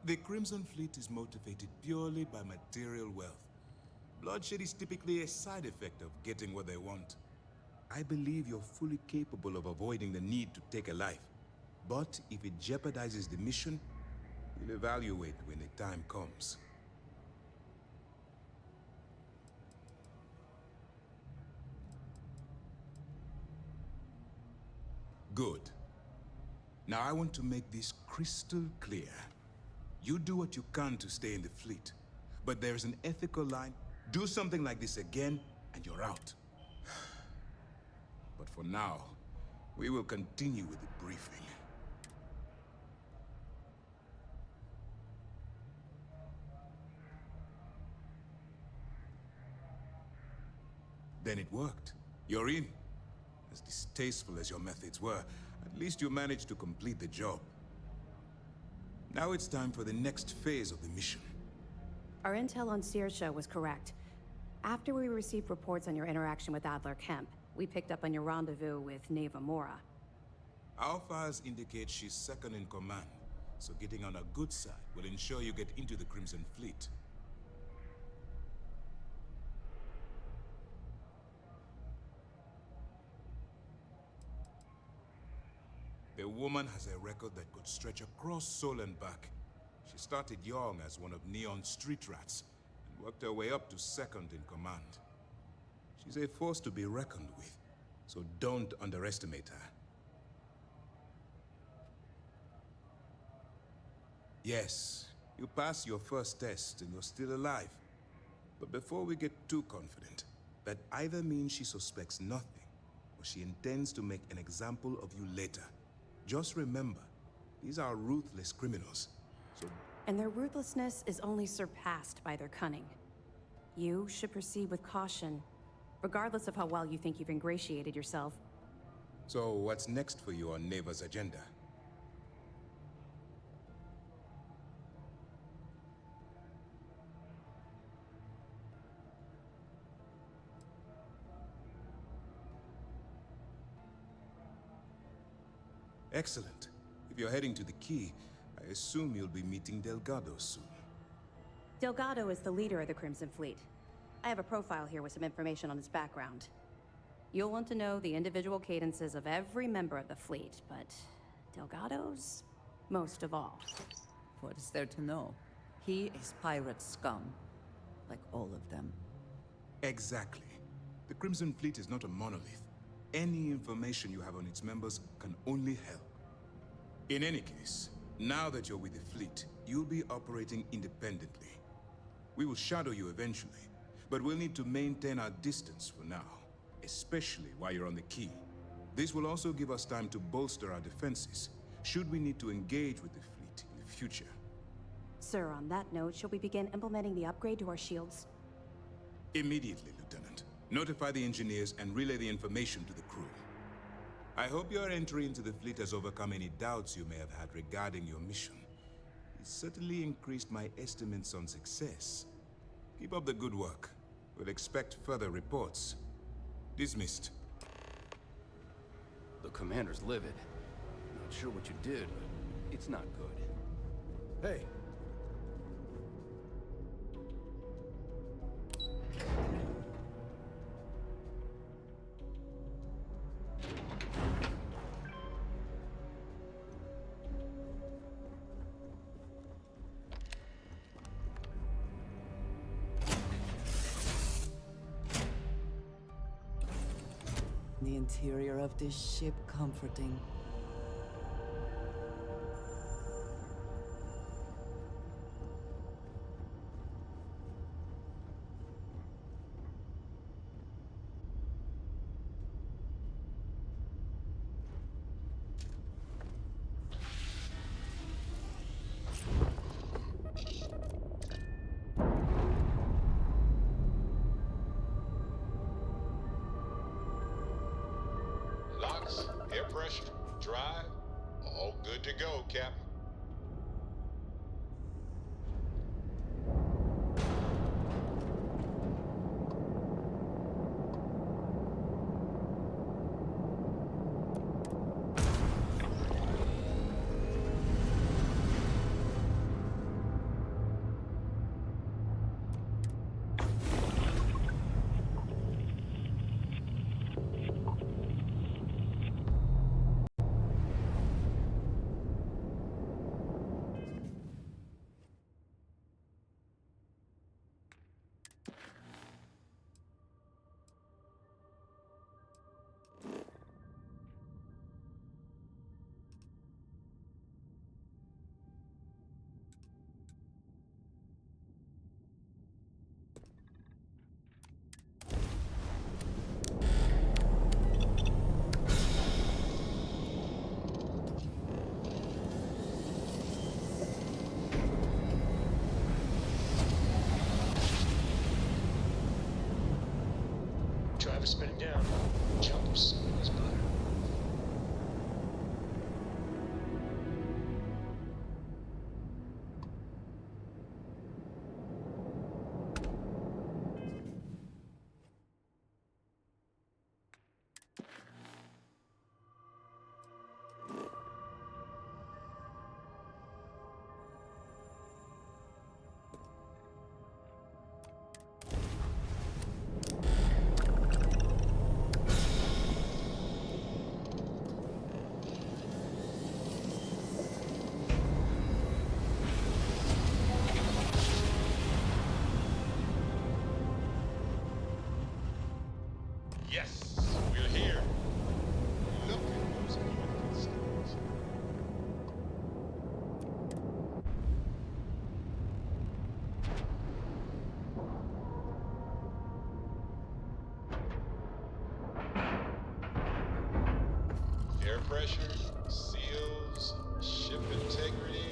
The Crimson Fleet is motivated purely by material wealth. Bloodshed is typically a side effect of getting what they want. I believe you're fully capable of avoiding the need to take a life. But if it jeopardizes the mission, we'll evaluate when the time comes. Good. Now I want to make this crystal clear. You do what you can to stay in the fleet, but there's an ethical line. Do something like this again, and you're out. But for now, we will continue with the briefing. Then it worked. You're in. As distasteful as your methods were, at least you managed to complete the job. Now it's time for the next phase of the mission.
Our intel on Saoirse was correct. After we received reports on your interaction with Adler Kemp, we picked up on your rendezvous with Neva Mora.
Our files indicate she's second in command, so getting on a good side will ensure you get into the Crimson Fleet. The woman has a record that could stretch across Sol and back. She started young as one of Neon's street rats, and worked her way up to second in command. She's a force to be reckoned with, so don't underestimate her. Yes, you passed your first test and you're still alive. But before we get too confident, that either means she suspects nothing, or she intends to make an example of you later. Just remember, these are ruthless criminals, so...
And their ruthlessness is only surpassed by their cunning. You should proceed with caution, regardless of how well you think you've ingratiated yourself.
So what's next for you on Neva's agenda? Excellent. If you're heading to the Key, I assume you'll be meeting Delgado soon.
Delgado is the leader of the Crimson Fleet. I have a profile here with some information on his background. You'll want to know the individual cadences of every member of the fleet, but Delgado's most of all.
What is there to know? He is pirate scum, like all of them.
Exactly. The Crimson Fleet is not a monolith. Any information you have on its members can only help. In any case, now that you're with the fleet, you'll be operating independently. We will shadow you eventually, but we'll need to maintain our distance for now, especially while you're on the Key. This will also give us time to bolster our defenses, should we need to engage with the fleet in the future.
Sir, on that note, shall we begin implementing the upgrade to our shields?
Immediately, Lieutenant. Notify the engineers and relay the information to the crew. I hope your entry into the fleet has overcome any doubts you may have had regarding your mission. It certainly increased my estimates on success. Keep up the good work. We'll expect further reports. Dismissed.
The commander's livid. Not sure what you did, but it's not good.
Hey.
The interior of this ship comforting.
Locks, air pressure, drive, all good to go, Captain. pressure, seals, ship integrity,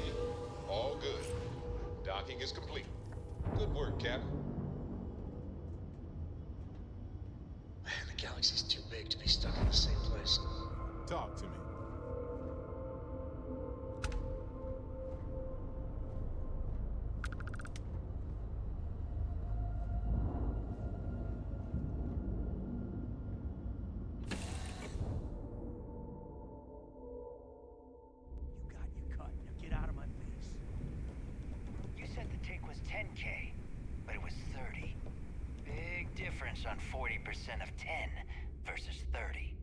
all good. Docking is complete. Good work, Captain.
Man, the galaxy's too big to be stuck in the same place.
Talk to me.
On 40% of 10 versus 30.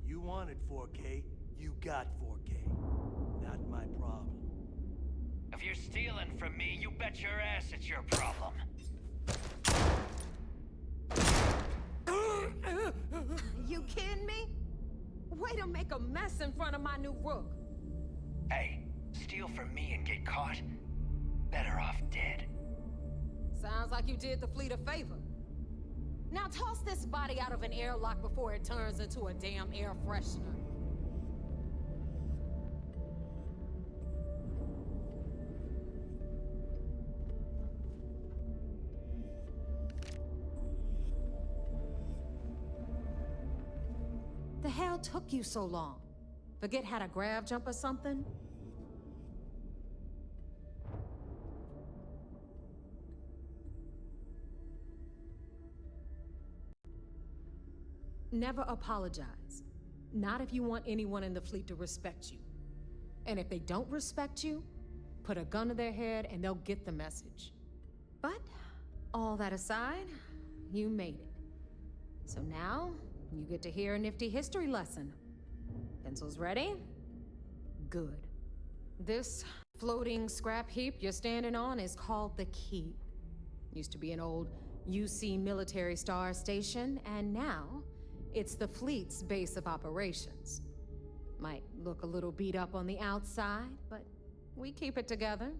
You wanted 4K, you got 4K. Not my problem.
If you're stealing from me, you bet your ass it's your problem.
You kidding me? Way to make a mess in front of my new rook.
Hey, steal from me and get caught? Better off dead.
Sounds like you did the fleet a favor. Now toss this body out of an airlock before it turns into a damn air freshener. The hell took you so long? Forget how to grav jump or something? Never apologize. Not if you want anyone in the fleet to respect you. And if they don't respect you, put a gun to their head and they'll get the message. But, all that aside, you made it. So now, you get to hear a nifty history lesson. Pencils ready? Good. This floating scrap heap you're standing on is called the Key. Used to be an old UC military star station, and now it's the fleet's base of operations. Might look a little beat up on the outside, but we keep it together.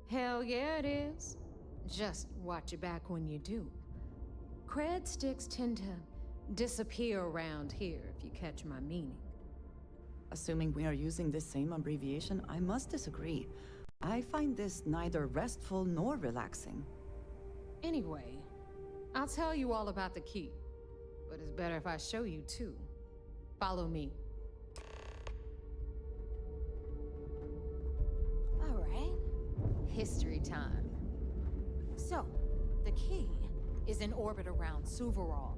Hell yeah, it is. Just watch your back when you do. Cred sticks tend to disappear around here, if you catch my meaning.
Assuming we are using the same abbreviation, I must disagree. I find this neither restful nor relaxing.
Anyway, I'll tell you all about the Key. But it's better if I show you too. Follow me. All right. History time. So, the Key is in orbit around Suvorov.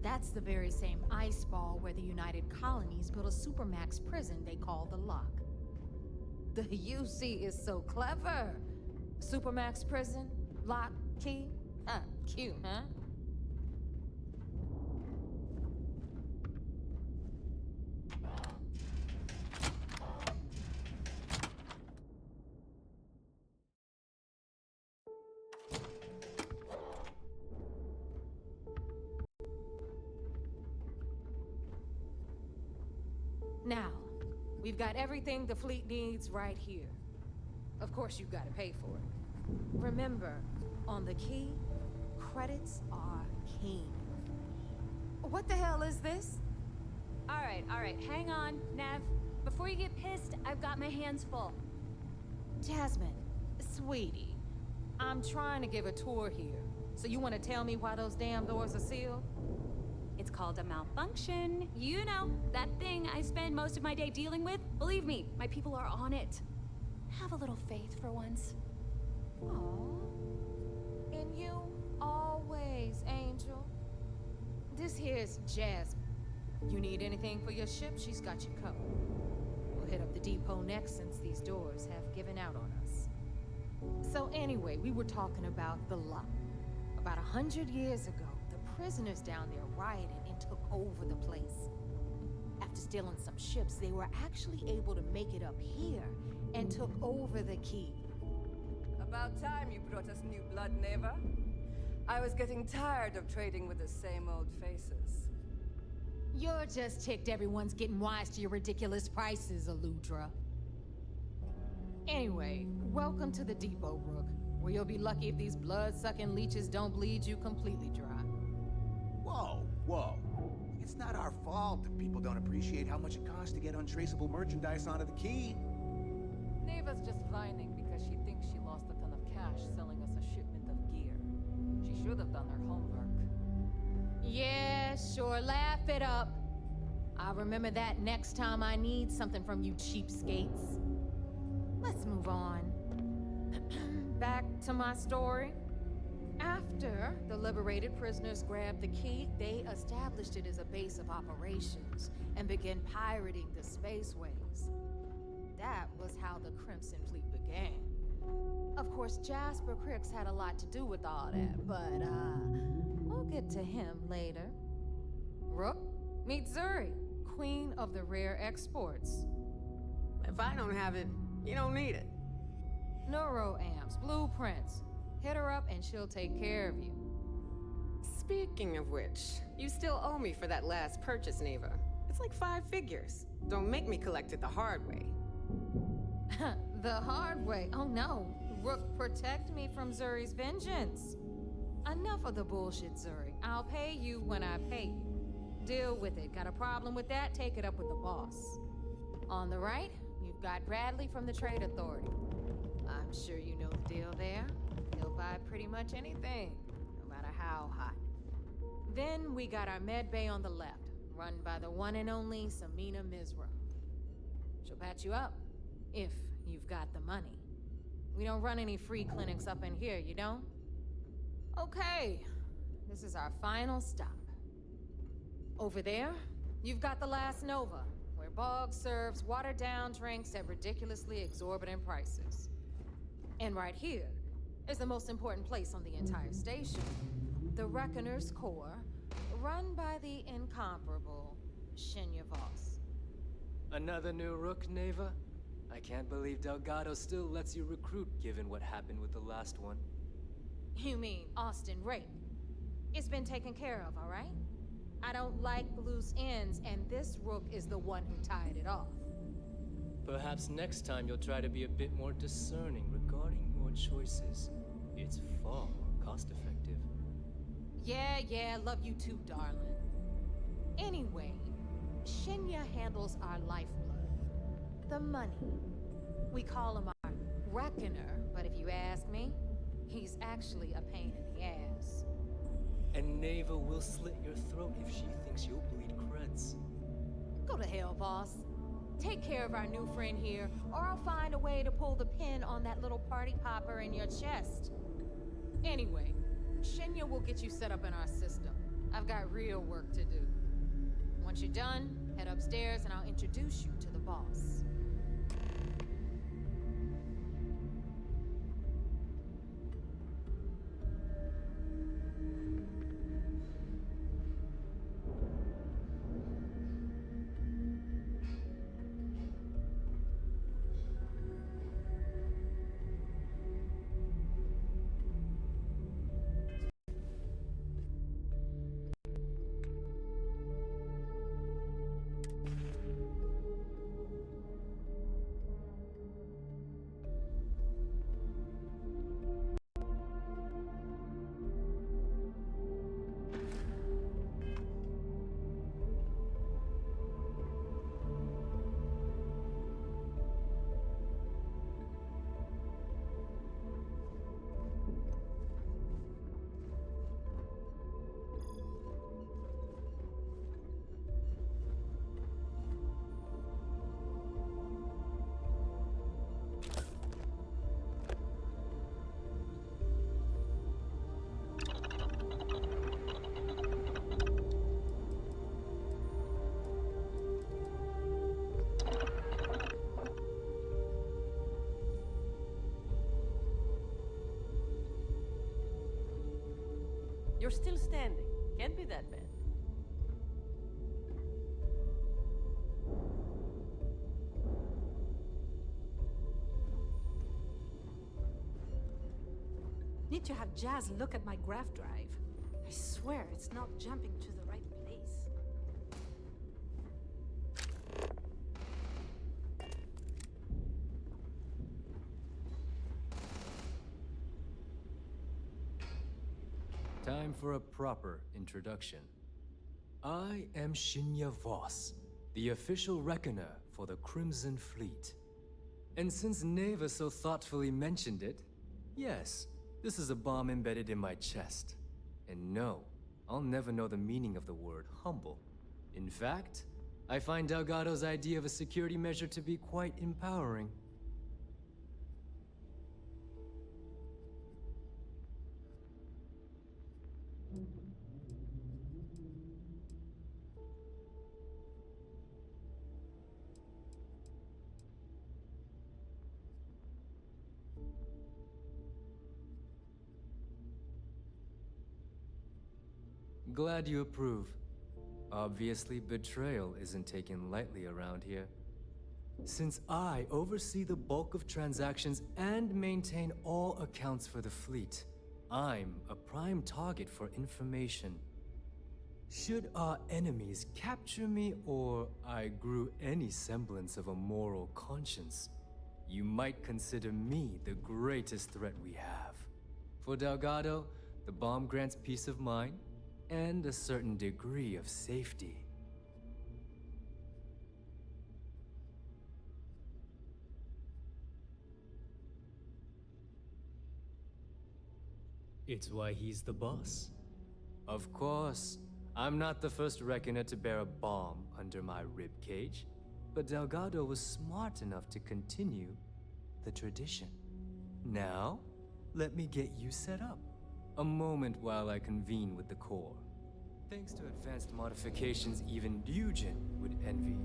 That's the very same ice ball where the United Colonies built a supermax prison they call the Lock. The UC is so clever. Supermax prison, Lock, Key. Cute, huh? Now, we've got everything the fleet needs right here. Of course, you've got to pay for it. Remember, on the Key, credits are king. What the hell is this?
All right, hang on, Nev. Before you get pissed, I've got my hands full.
Jasmine, sweetie, I'm trying to give a tour here. So you want to tell me why those damn doors are sealed?
It's called a malfunction. You know, that thing I spend most of my day dealing with. Believe me, my people are on it. Have a little faith for once.
Aww. In you, always, Angel. This here's Jasmine. You need anything for your ship, she's got you covered. We'll hit up the depot next since these doors have given out on us. So anyway, we were talking about the Lock. About 100 years ago, the prisoners down there rioted and took over the place. After stealing some ships, they were actually able to make it up here and took over the Key.
About time you brought us new blood, Neva.
I was getting tired of trading with the same old faces.
You're just ticked everyone's getting wise to your ridiculous prices, Aludra. Anyway, welcome to the depot, Rook, where you'll be lucky if these blood-sucking leeches don't bleed you completely dry.
Whoa, whoa. It's not our fault that people don't appreciate how much it costs to get untraceable merchandise onto the key.
Neva's just whining because she thinks she lost a ton of cash selling us a shipment of gear. She should have done her homework.
Yeah, sure, laugh it up. I'll remember that next time I need something from you cheapskates. Let's move on. Back to my story. After the liberated prisoners grabbed the key, they established it as a base of operations and began pirating the spaceways. That was how the Crimson Fleet began. Of course, Jasper Cricks had a lot to do with all that, but we'll get to him later. Rook, meet Zuri, Queen of the Rare Exports.
If I don't have it, you don't need it.
Neuroamps, blueprints. Hit her up and she'll take care of you.
Speaking of which, you still owe me for that last purchase, Neva. It's like 5 figures. Don't make me collect it the hard way.
The hard way? Oh no. Rook, protect me from Zuri's vengeance. Enough of the bullshit, Zuri. I'll pay you when I pay you. Deal with it. Got a problem with that? Take it up with the boss. On the right, you've got Bradley from the Trade Authority. I'm sure you know the deal there. He'll buy pretty much anything, no matter how hot. Then we got our med bay on the left, run by the one and only Samina Mizra. She'll patch you up, if you've got the money. We don't run any free clinics up in here, you don't? Okay, this is our final stop. Over there, you've got the Last Nova, where Bog serves watered-down drinks at ridiculously exorbitant prices. And right here is the most important place on the entire station. The Reckoner's Core, run by the incomparable Shinya Voss.
Another new Rook, Neva? I can't believe Delgado still lets you recruit, given what happened with the last one.
You mean Austin Rape? It's been taken care of, all right? I don't like loose ends, and this Rook is the one who tied it off.
Perhaps next time you'll try to be a bit more discerning regarding your choices. It's far more cost-effective.
Yeah, love you too, darling. Anyway, Shinya handles our lifeblood. The money. We call him our Reckoner, but if you ask me, he's actually a pain in the ass.
And Neva will slit your throat if she thinks you'll bleed creds.
Go to hell, boss. Take care of our new friend here, or I'll find a way to pull the pin on that little party popper in your chest. Anyway, Shinya will get you set up in our system. I've got real work to do. Once you're done, head upstairs and I'll introduce you to the boss.
You're still standing. Can't be that bad.
to have Jazz look at my graph drive. I swear it's not jumping to the right place.
Time for a proper introduction. I am Shinya Voss, the official reckoner for the Crimson Fleet. And since Neva so thoughtfully mentioned it, yes, this is a bomb embedded in my chest. And no, I'll never know the meaning of the word humble. In fact, I find Delgado's idea of a security measure to be quite empowering. Glad you approve. Obviously, betrayal isn't taken lightly around here. Since I oversee the bulk of transactions and maintain all accounts for the fleet, I'm a prime target for information. Should our enemies capture me or I grew any semblance of a moral conscience, you might consider me the greatest threat we have. For Delgado, the bomb grants peace of mind and a certain degree of safety. It's why he's the boss. Of course, I'm not the first reckoner to bear a bomb under my ribcage, but Delgado was smart enough to continue the tradition. Now, let me get you set up. A moment while I convene with the core. Thanks to advanced modifications even Dugin would envy,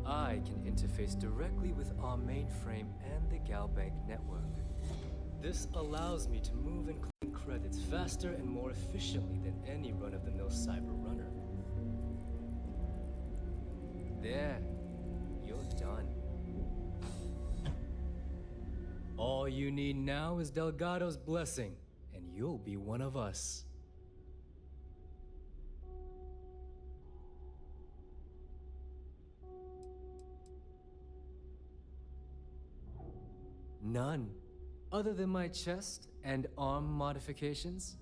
I can interface directly with our mainframe and the Galbank network. This allows me to move and claim credits faster and more efficiently than any run-of-the-mill cyber runner. There, you're done. All you need now is Delgado's blessing, and you'll be one of us. None. Other than my chest and arm modifications,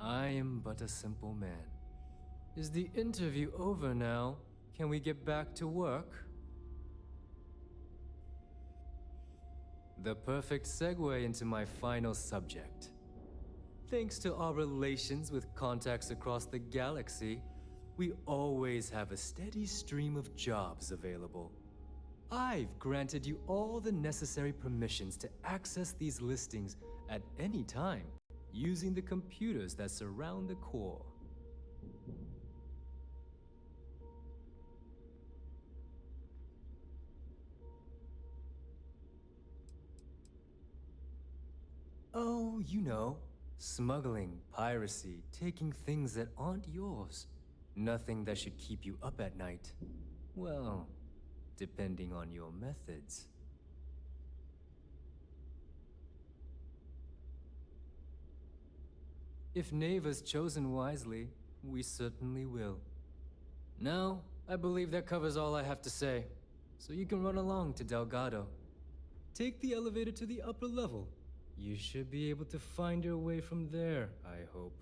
I am but a simple man. Is the interview over now? Can we get back to work? The perfect segue into my final subject. Thanks to our relations with contacts across the galaxy, we always have a steady stream of jobs available. I've granted you all the necessary permissions to access these listings at any time, using the computers that surround the core. Oh, you know, smuggling, piracy, taking things that aren't yours. Nothing that should keep you up at night. Well, depending on your methods. If Neva's chosen wisely, we certainly will. Now, I believe that covers all I have to say, so you can run along to Delgado. Take the elevator to the upper level. You should be able to find your way from there, I hope.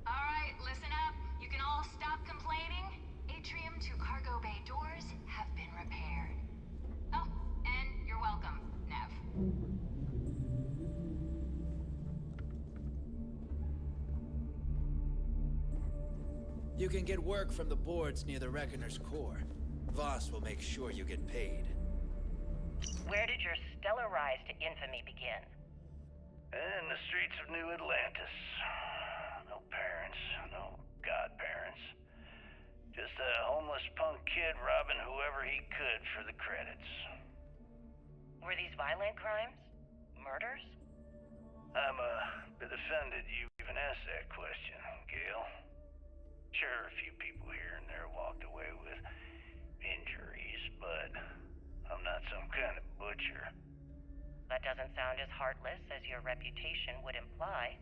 Alright, listen up. You can all stop complaining. Atrium to cargo bay doors have been repaired. Oh, and you're welcome, Nev.
You can get work from the boards near the Reckoner's core. Voss will make sure you get paid.
Where did your stellar rise to infamy begin?
In the streets of New Atlantis. No parents, no godparents. Just a homeless punk kid robbing whoever he could for the credits.
Were these violent crimes? Murders?
I'm a bit offended you even asked that question, Gale. Sure, a few people here and there walked away with injuries, but I'm not some kind of butcher.
But That doesn't sound as heartless as your reputation would imply.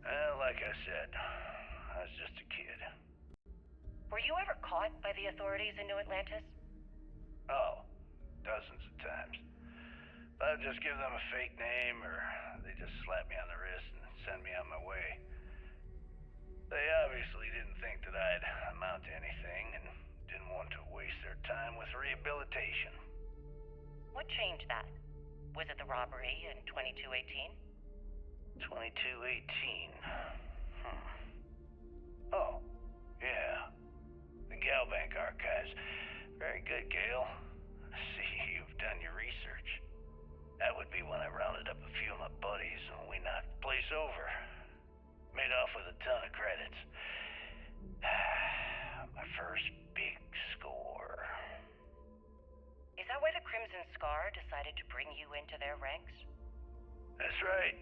Well, like I said, I was just a kid.
Were you ever caught by the authorities in New Atlantis?
Oh, dozens of times. But I'd just give them a fake name, or they just slap me on the wrist and send me on my way. They obviously didn't think that I'd amount to anything, and didn't want to waste their time with rehabilitation.
What changed that? Was it the robbery in 2218?
2218. Oh, yeah. The Galbank archives. Very good, Gale. I see you've done your research. That would be when I rounded up a few of my buddies and we knocked the place over. Made off with a ton of credits. My first big score.
Is that why the Crimson Scar decided to bring you into their ranks?
That's right.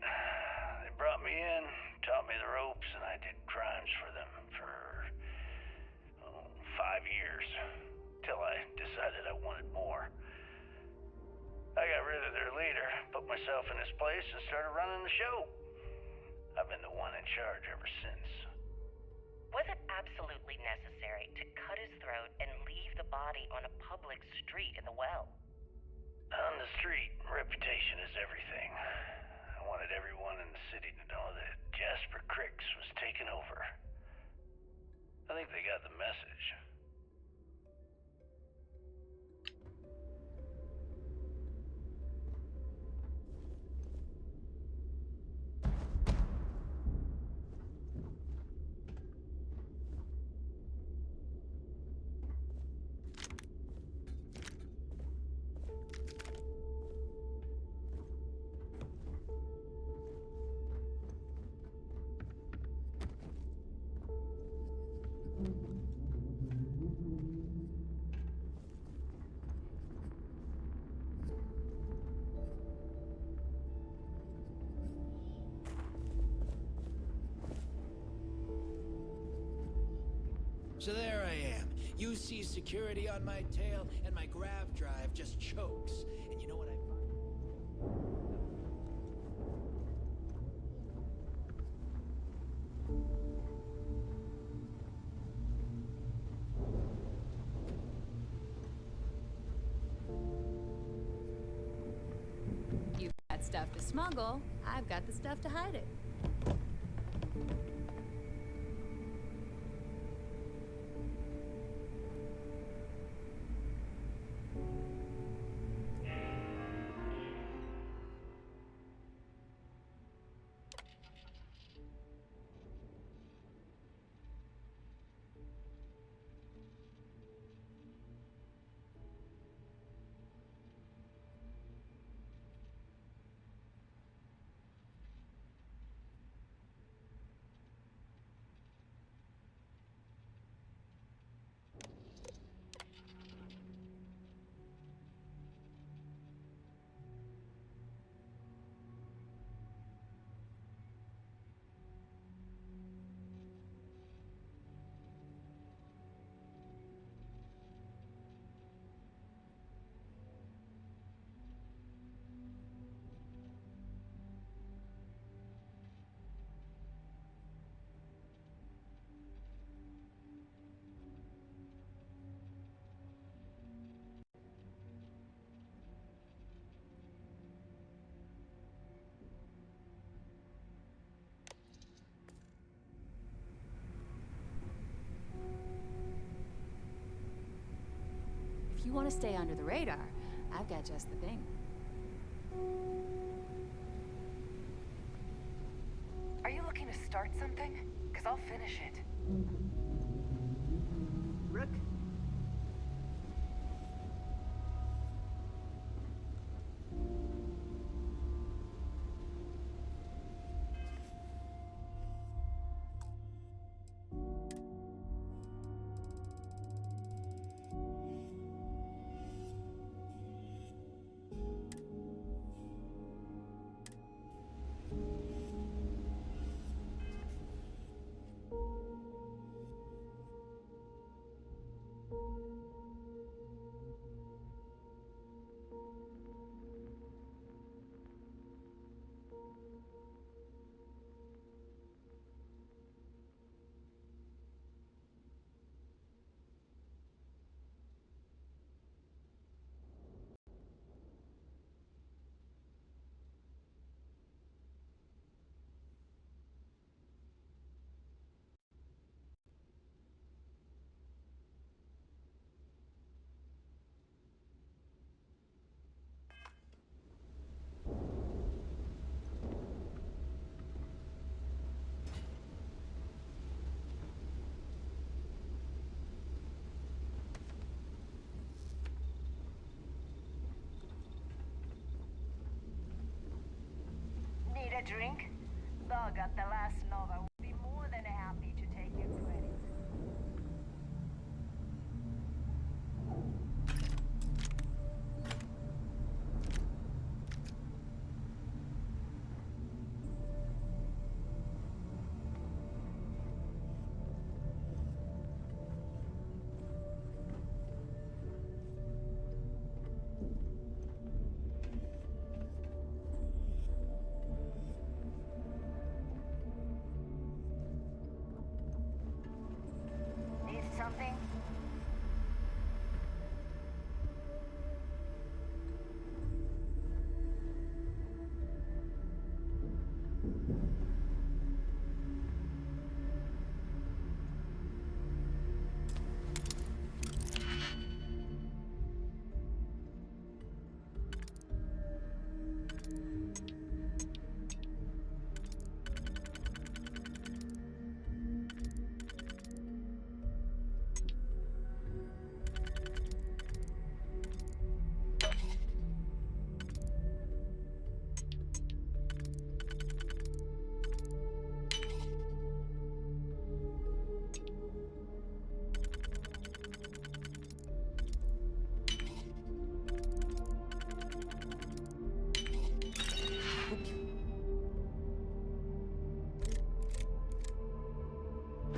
They brought me in, taught me the ropes, and I did crimes for them for 5 years. Till I decided I wanted more. I got rid of their leader, put myself in his place, and started running the show. I've been the one in charge ever since.
Was it absolutely necessary to cut his throat and leave the body on a public street in the well?
On the street, reputation is everything. I wanted everyone in the city to know that Jasper Cricks was taking over. I think they got the message.
So there I am. You see security on my tail, and my grav drive just chokes. And you know what I find?
You've got stuff to smuggle. I've got the stuff to hide it. If you want to stay under the radar, I've got just the thing.
Are you looking to start something? Because I'll finish it.
Rick?
a drink? Dog at the last Nova will be more than happy to take your credit. Need something?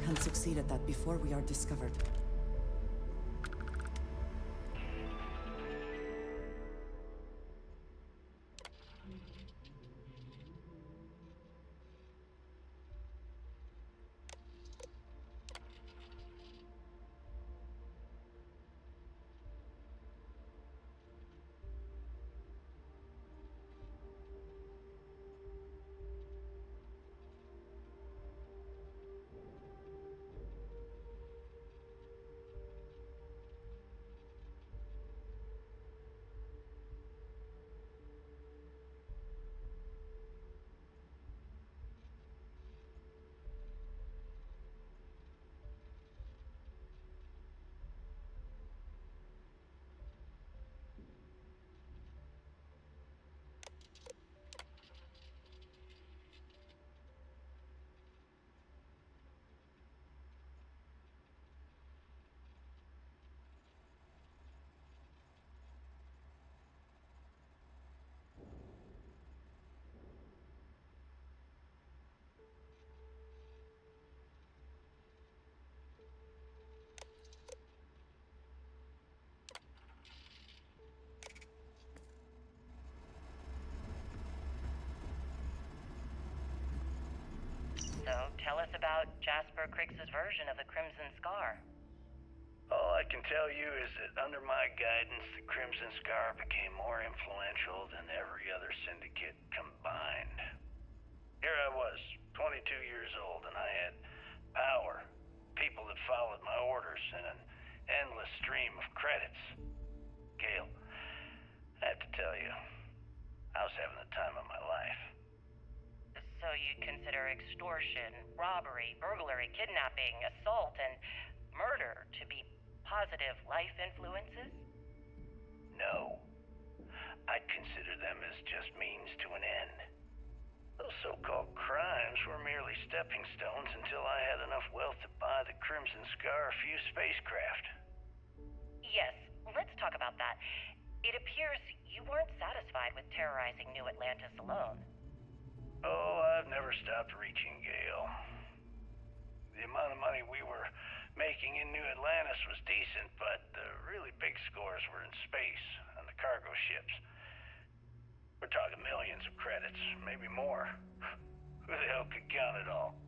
Can't succeed at that before we are discovered.
So, tell us about Jasper Crix's version of the Crimson Scar.
All I can tell you is that under my guidance, the Crimson Scar became more influential than every other syndicate combined. Here I was, 22 years old, and I had power, people that followed my orders, and an endless stream of credits. Gale, I have to tell you, I was having the time of my life.
So you'd consider extortion, robbery, burglary, kidnapping, assault, and murder to be positive life influences?
No. I'd consider them as just means to an end. Those so-called crimes were merely stepping stones until I had enough wealth to buy the Crimson Scar a few spacecraft.
Yes, let's talk about that. It appears you weren't satisfied with terrorizing New Atlantis alone.
Oh, I've never stopped reaching, Gale. The amount of money we were making in New Atlantis was decent, but the really big scores were in space, on the cargo ships. We're talking millions of credits, maybe more. Who the hell could count it all?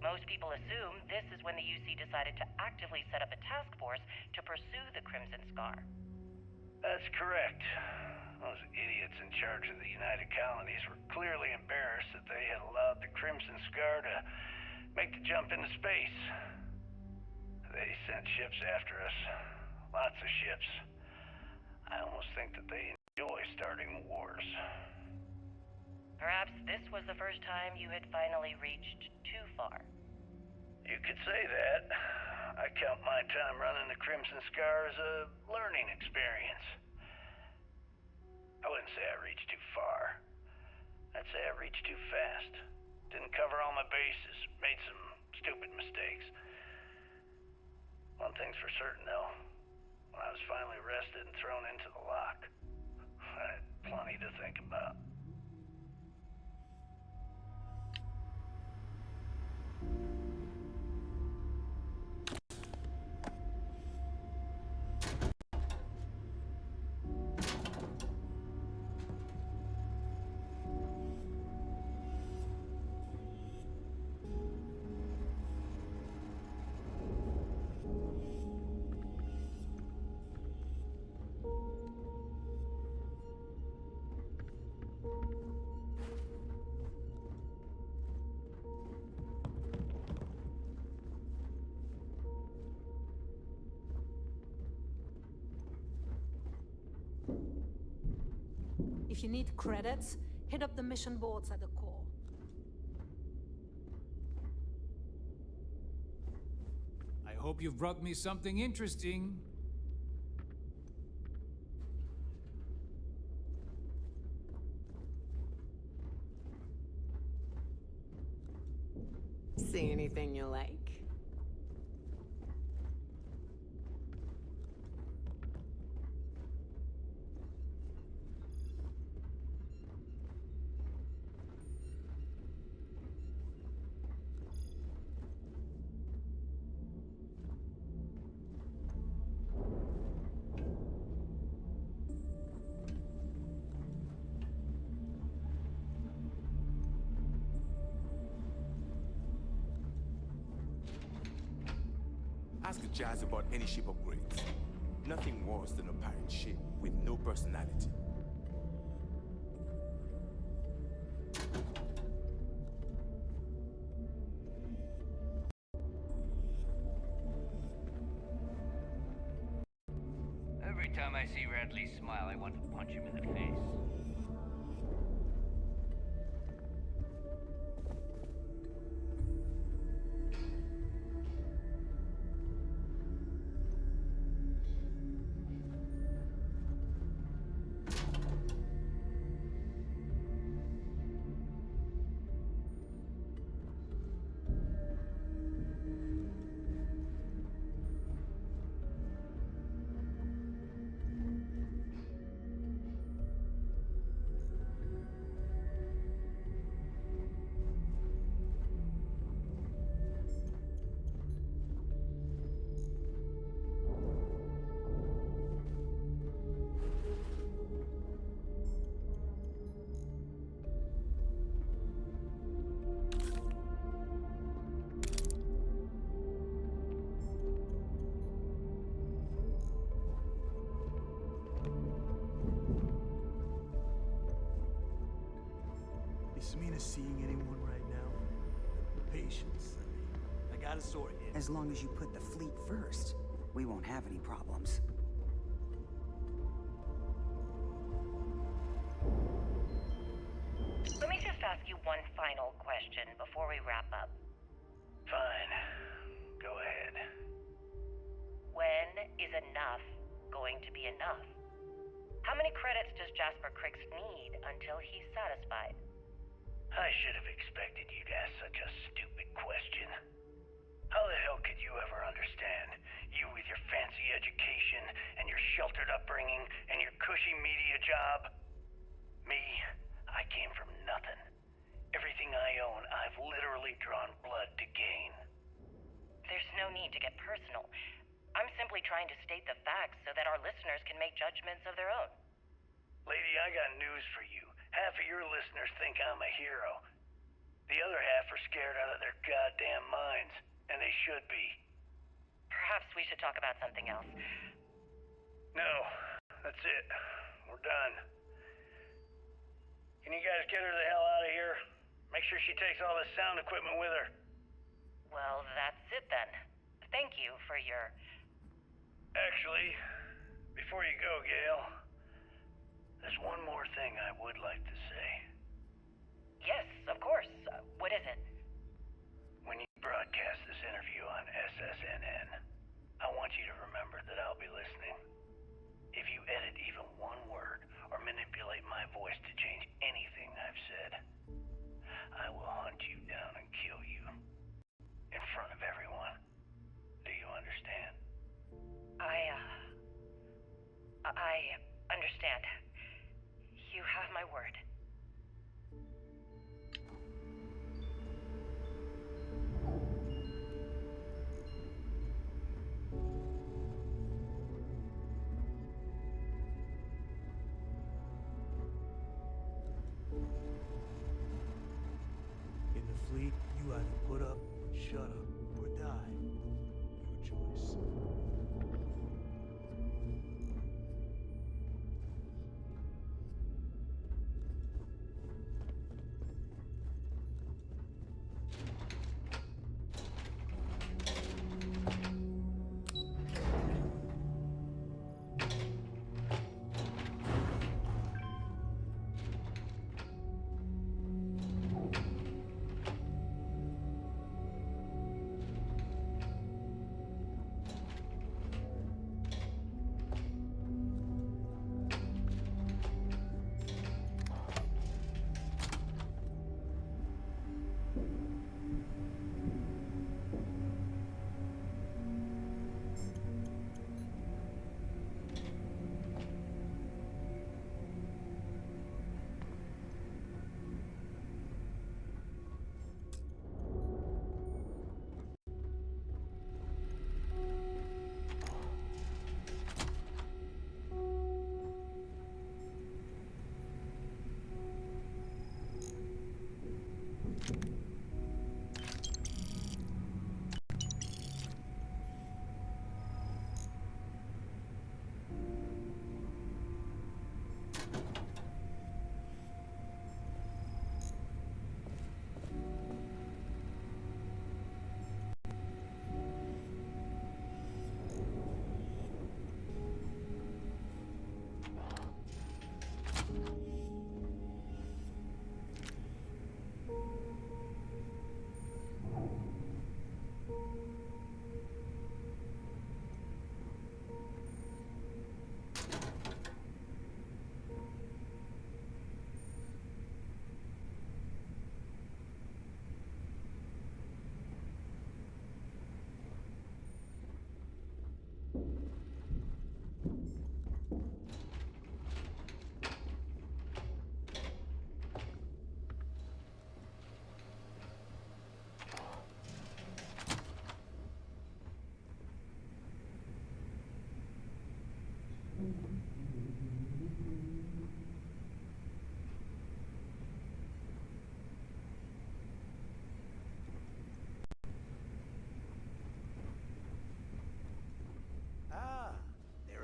Most people assume this is when the UC decided to actively set up a task force to pursue the Crimson Scar.
That's correct. Those idiots in charge of the United Colonies were clearly embarrassed that they had allowed the Crimson Scar to make the jump into space. They sent ships after us. Lots of ships. I almost think that they enjoy starting wars.
Perhaps this was the first time you had finally reached too far.
You could say that. I count my time running the Crimson Scar as a learning experience. I wouldn't say I reached too far. I I'd say I reached too fast. Didn't cover all my bases. Made some stupid mistakes. One thing's for certain, though. When I was finally arrested and thrown into the lock, I had plenty to think about.
If you need credits, hit up the mission boards at the core.
I hope you've brought me something interesting.
See anything you like?
Ask Jazz about any ship upgrades. Nothing worse than a pirate ship with no personality.
Every time I see Radley smile, I want to punch him in the face.
Is Mina seeing anyone right now? Patience. I gotta sort it.
As long as you put the fleet first, we won't have any problems.
Let me just ask you one final question before we wrap up.
Fine. Go ahead.
When is enough going to be enough? How many credits does Jasper Crix need until he's satisfied?
I should have expected you to ask such a stupid question. How the hell could you ever understand? You with your fancy education and your sheltered upbringing and your cushy media job? Me, I came from nothing. Everything I own, I've literally drawn blood to gain.
There's no need to get personal. I'm simply trying to state the facts so that our listeners can make judgments of their own.
Lady, I got news for you. Half of your listeners think I'm a hero. The other half are scared out of their goddamn minds, and they should be.
Perhaps we should talk about something else.
No, that's it. We're done. Can you guys get her the hell out of here? Make sure she takes all this sound equipment with her.
Well, that's it then. Thank you for your...
Actually, before you go, Gale, there's one more thing I would like to say.
Yes, of course. What is it?
When you broadcast this interview on SSNN, I want you to remember that I'll be listening. If you edit even one word or manipulate my voice to change anything I've said,
my word.
In the fleet, you either put up, shut up, or die. Your choice.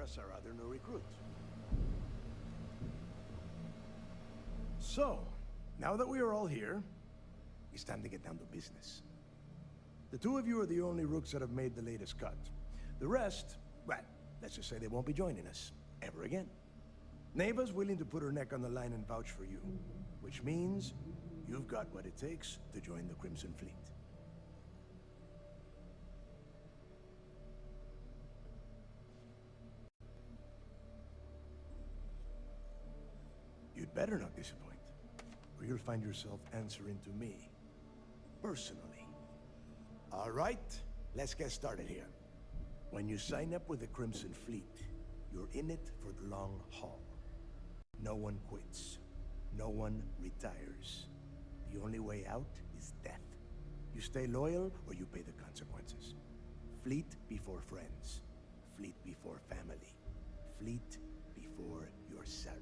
There's our other new recruit. So, now that we are all here, it's time to get down to business. The two of you are the only rooks that have made the latest cut. The rest, well, let's just say they won't be joining us ever again. Neva's willing to put her neck on the line and vouch for you, which means you've got what it takes to join the Crimson Fleet. You'd better not disappoint, or you'll find yourself answering to me, personally. All right, let's get started here. When you sign up with the Crimson Fleet, you're in it for the long haul. No one quits. No one retires. The only way out is death. You stay loyal, or you pay the consequences. Fleet before friends. Fleet before family. Fleet before yourself.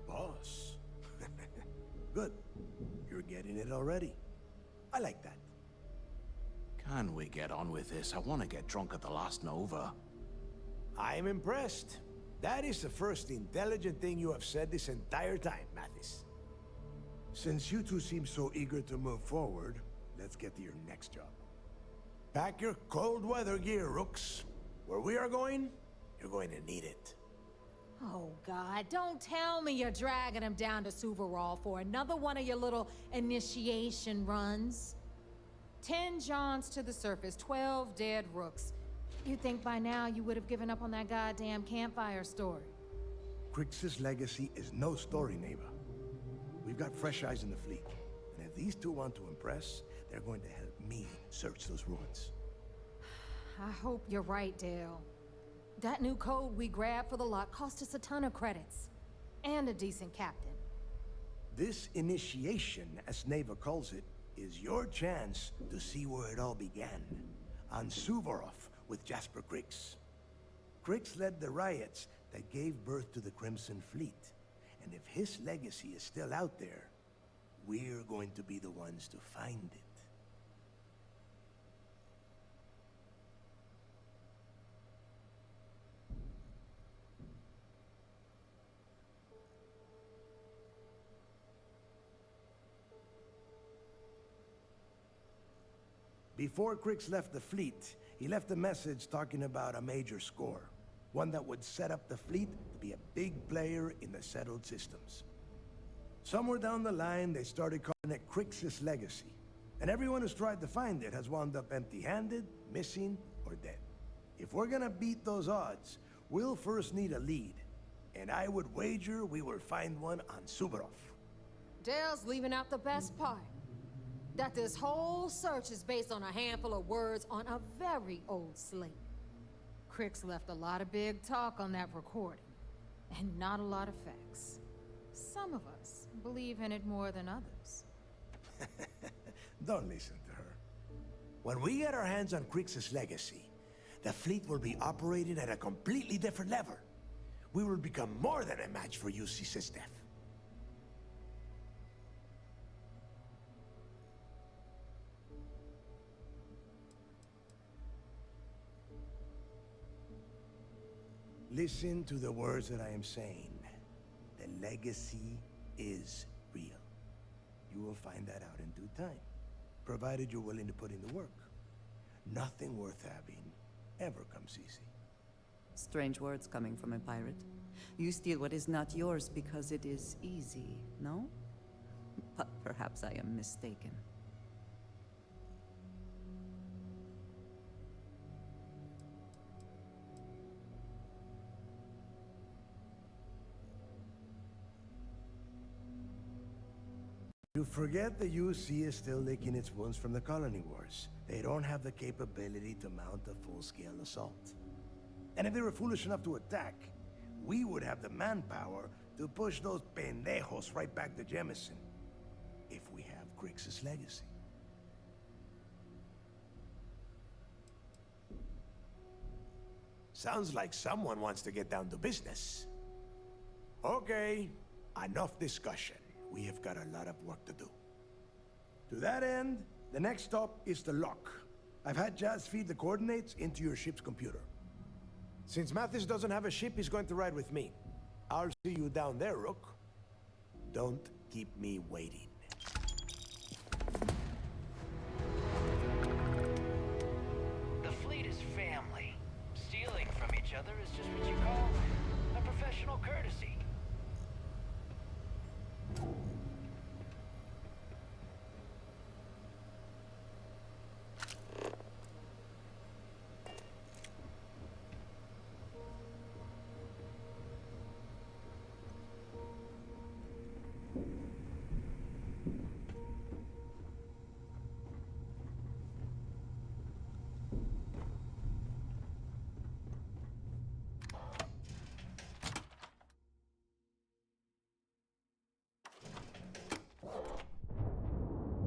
Boss. Good. You're getting it already. I like that.
Can we get on with this? I want to get drunk at the last Nova.
I'm impressed. That is the first intelligent thing you have said this entire time, Mathis. Since you two seem so eager to move forward, let's get to your next job. Pack your cold weather gear, Rooks. Where we are going, you're going to need it.
Oh, God, don't tell me you're dragging him down to Suvarall for another one of your little initiation runs. 10 Johns to the surface, 12 dead Rooks. You'd think by now you would have given up on that goddamn campfire story.
Crix's legacy is no story, Neva. We've got fresh eyes in the fleet. And if these two want to impress, they're going to help me search those ruins.
I hope you're right, Dale. That new code we grabbed for the lot cost us a ton of credits. And a decent captain.
This initiation, as Neva calls it, is your chance to see where it all began. On Suvorov with Jasper Crix. Crix led the riots that gave birth to the Crimson Fleet. And if his legacy is still out there, we're going to be the ones to find it. Before Crix left the fleet, he left a message talking about a major score. One that would set up the fleet to be a big player in the settled systems. Somewhere down the line, they started calling it Crix's legacy. And everyone who's tried to find it has wound up empty-handed, missing, or dead. If we're gonna beat those odds, we'll first need a lead. And I would wager we will find one on Suvorov.
Dale's leaving out the best part. That this whole search is based on a handful of words on a very old slate. Crix left a lot of big talk on that recording, and not a lot of facts. Some of us believe in it more than others.
Don't listen to her. When we get our hands on Crix's legacy, the fleet will be operated at a completely different level. We will become more than a match for UC Sysdef. Listen to the words that I am saying. The legacy is real. You will find that out in due time, provided you're willing to put in the work. Nothing worth having ever comes easy.
Strange words coming from a pirate. You steal what is not yours because it is easy, no? But perhaps I am mistaken.
You forget the UC is still licking its wounds from the colony wars. They don't have the capability to mount a full-scale assault. And if they were foolish enough to attack, we would have the manpower to push those pendejos right back to Jemison. If we have Crix's legacy. Sounds like someone wants to get down to business. Okay, enough discussion. We have got a lot of work to do. To that end, the next stop is the lock. I've had Jazz feed the coordinates into your ship's computer. Since Mathis doesn't have a ship, he's going to ride with me. I'll see you down there, Rook. Don't keep me waiting.
The fleet is family. Stealing from each other is just what you call a professional courtesy.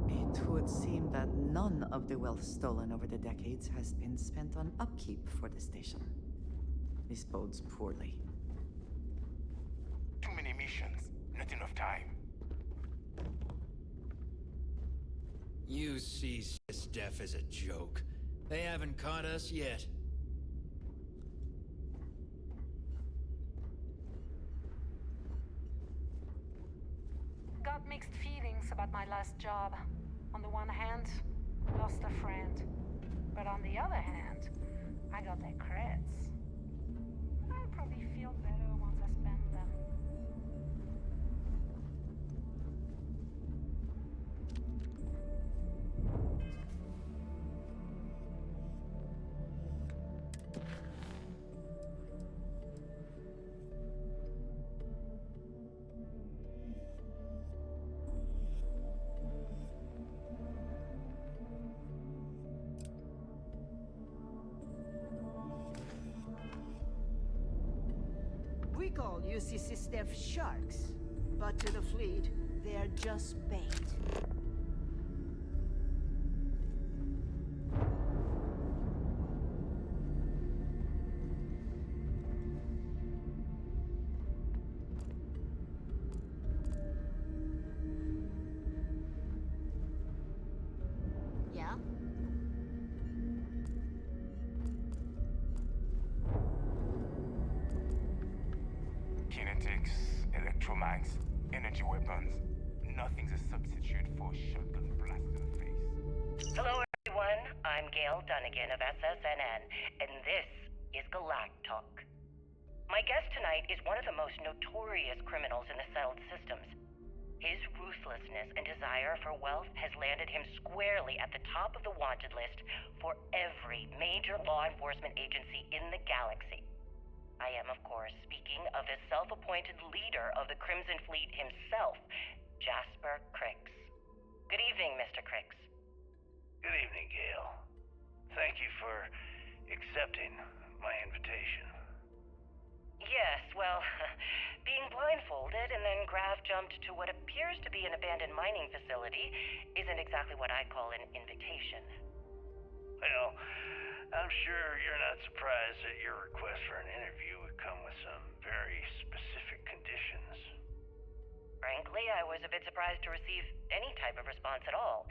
It would seem that none of the wealth stolen over the decades has been spent on upkeep for the station. This bodes poorly.
Too many missions, not enough time.
You see Sysdef as a joke. They haven't caught us yet.
Got mixed feelings about my last job. On the one hand, lost a friend. But on the other hand, I got their creds. I'll probably feel better once I spend them.
they're sharks. But to the fleet, they're just bait.
Yeah?
Kinetics, electromags, energy weapons. Nothing's a substitute for a shotgun blast to the face.
Hello, everyone. I'm Gail Dunnigan of SSNN, and this is Galactalk. My guest tonight is one of the most notorious criminals in the settled systems. His ruthlessness and desire for wealth has landed him squarely at the top of the wanted list for every major law enforcement agency in the galaxy. I am, of course, speaking of the self-appointed leader of the Crimson Fleet himself, Jasper Crix. Good evening, Mr. Crix.
Good evening, Gail. Thank you for accepting my invitation.
Yes, well, being blindfolded and then Grav jumped to what appears to be an abandoned mining facility isn't exactly what I call an invitation.
Well, I'm sure you're not surprised that your request for an interview would come with some very specific conditions.
Frankly, I was a bit surprised to receive any type of response at all.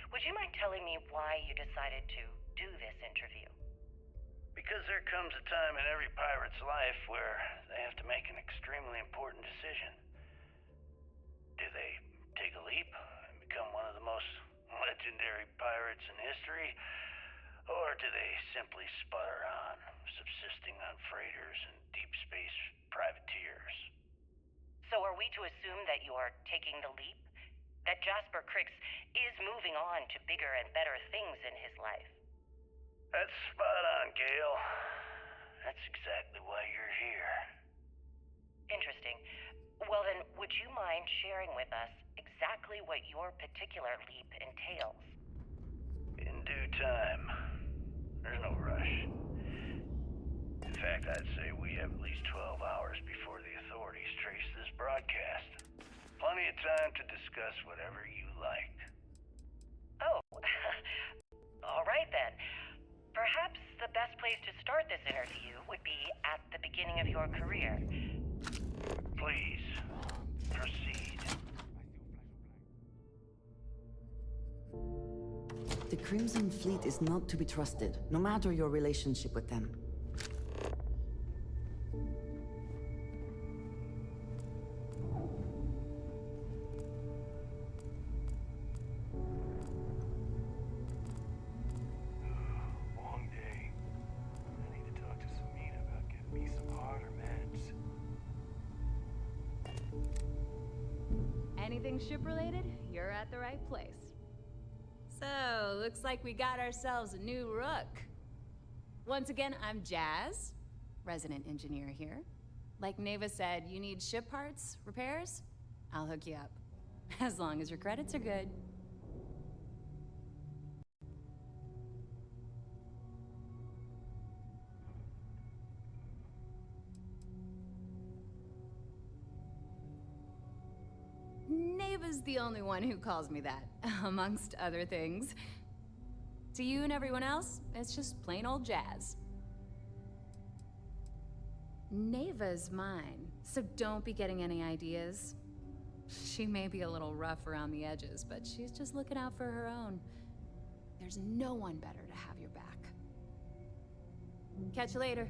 Would you mind telling me why you decided to do this interview?
Because there comes a time in every pirate's life where they have to make an extremely important decision. Do they take a leap and become one of the most legendary pirates in history? Or do they simply sputter on, subsisting on freighters and deep space privateers?
So are we to assume that you are taking the leap? That Jasper Crix is moving on to bigger and better things in his life?
That's spot on, Gail. That's exactly why you're here.
Interesting. Well then, would you mind sharing with us exactly what your particular leap entails?
In due time. There's no rush. In fact, I'd say we have at least 12 hours before the authorities trace this broadcast. Plenty of time to discuss whatever you like.
Oh, all right then. Perhaps the best place to start this interview would be at the beginning of your career.
Please, proceed.
The Crimson Fleet is not to be trusted, no matter your relationship with them.
Long day. I need to talk to Samina about getting me some harder meds.
Anything ship-related, you're at the right place. So, looks like we got ourselves a new rook. Once again, I'm Jazz, resident engineer here. Like Neva said, you need ship parts, repairs? I'll hook you up. As long as your credits are good. Neva's the only one who calls me that, amongst other things. To you and everyone else, it's just plain old Jazz. Neva's mine, so don't be getting any ideas. She may be a little rough around the edges, but she's just looking out for her own. There's no one better to have your back. Catch you later.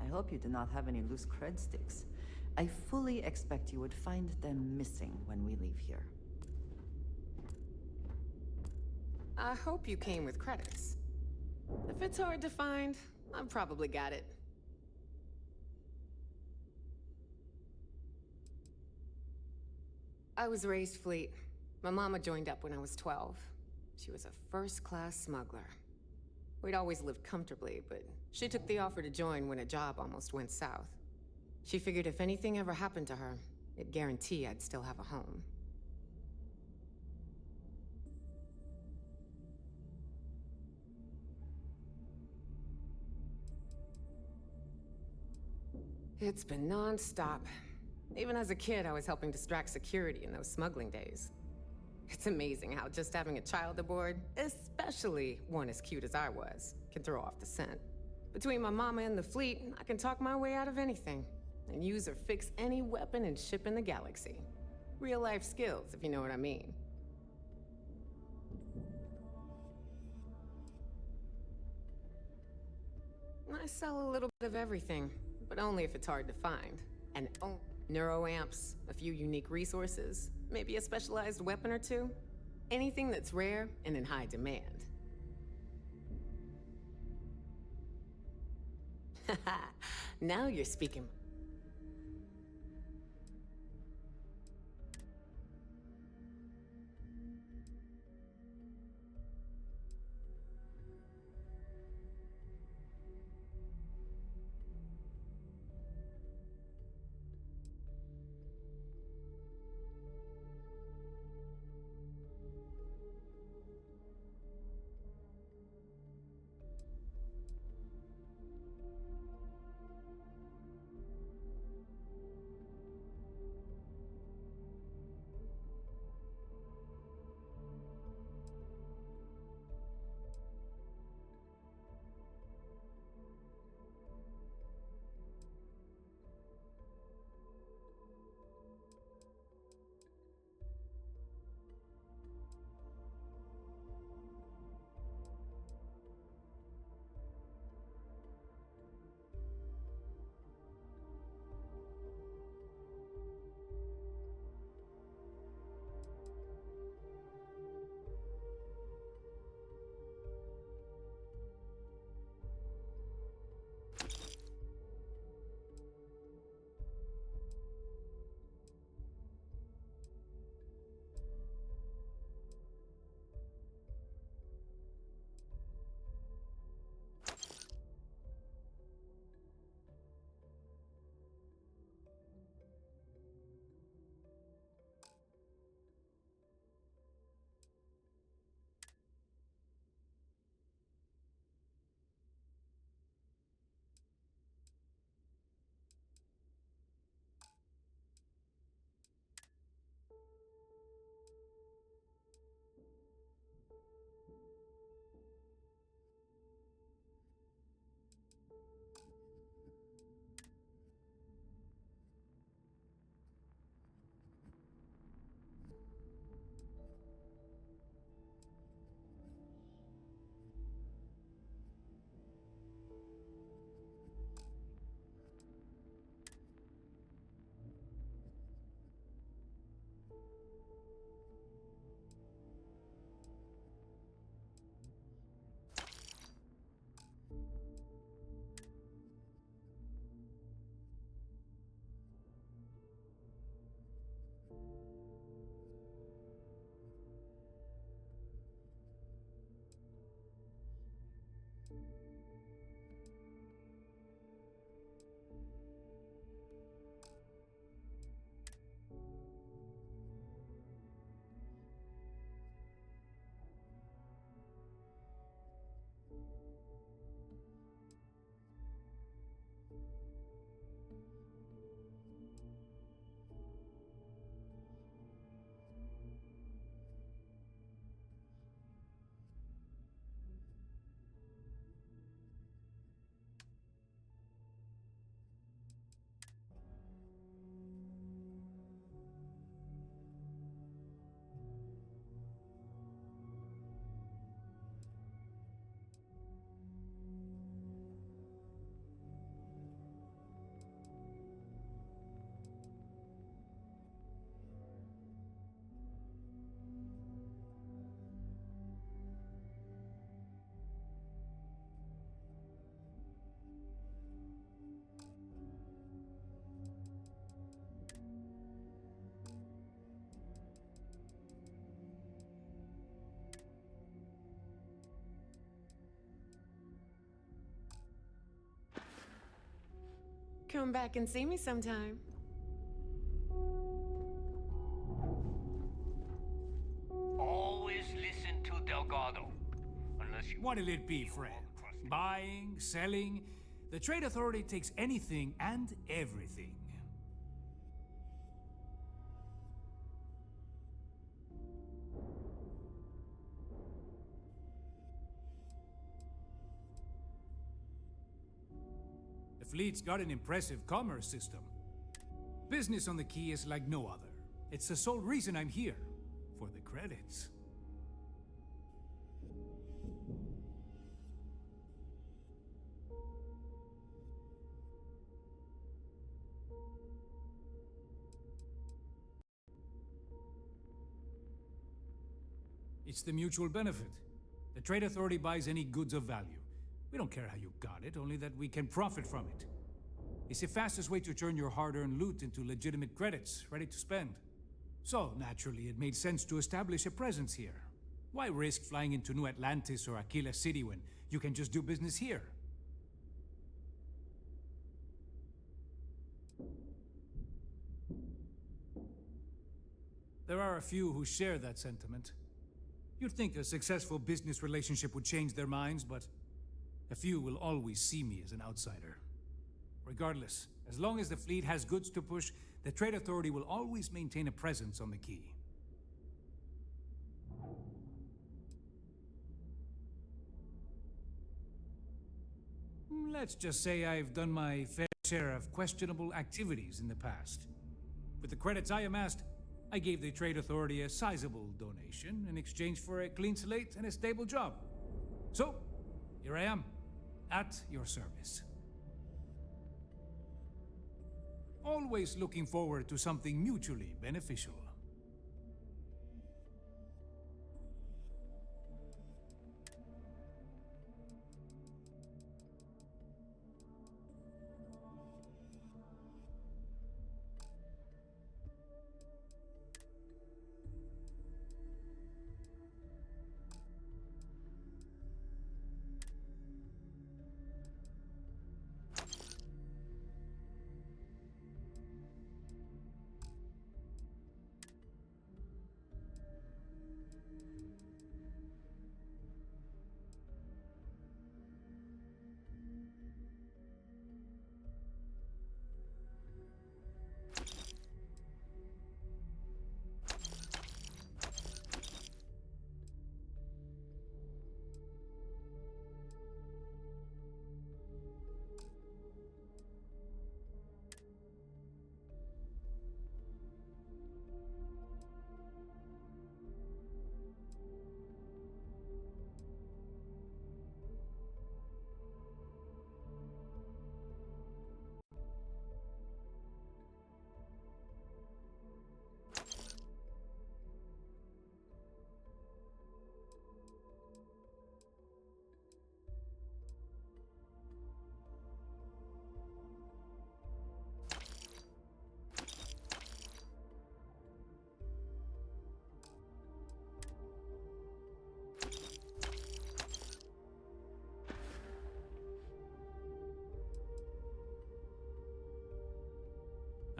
hope you do not have any loose cred sticks. I fully expect you would find them missing when we leave here.
I hope you came with credits. If it's hard to find, I've probably got it. I was raised fleet. My mama joined up when I was 12. She was a first-class smuggler. We'd always lived comfortably, but she took the offer to join when a job almost went south. She figured if anything ever happened to her, it'd guarantee I'd still have a home. It's been non-stop. Even as a kid, I was helping distract security in those smuggling days. It's amazing how just having a child aboard, especially one as cute as I was, can throw off the scent. Between my mama and the fleet, I can talk my way out of anything, and use or fix any weapon and ship in the galaxy. Real-life skills, if you know what I mean. I sell a little bit of everything, but only if it's hard to find. And neuroamps, a few unique resources, maybe a specialized weapon or two. Anything that's rare and in high demand. Haha, now you're speaking. Come back and see me sometime.
Always listen to Delgado. Unless you...
What'll it be, friend? Buying, selling? The Trade Authority takes anything and everything. The fleet's got an impressive commerce system. Business on the Key is like no other. It's the sole reason I'm here. For the credits. It's the mutual benefit. The Trade Authority buys any goods of value. We don't care how you got it, only that we can profit from it. It's the fastest way to turn your hard-earned loot into legitimate credits, ready to spend. So, naturally, it made sense to establish a presence here. Why risk flying into New Atlantis or Aquila City when you can just do business here? There are a few who share that sentiment. You'd think a successful business relationship would change their minds, but a few will always see me as an outsider. Regardless, as long as the fleet has goods to push, the Trade Authority will always maintain a presence on the Key. Let's just say I've done my fair share of questionable activities in the past. With the credits I amassed, I gave the Trade Authority a sizable donation in exchange for a clean slate and a stable job. So, here I am, at your service. Always looking forward to something mutually beneficial.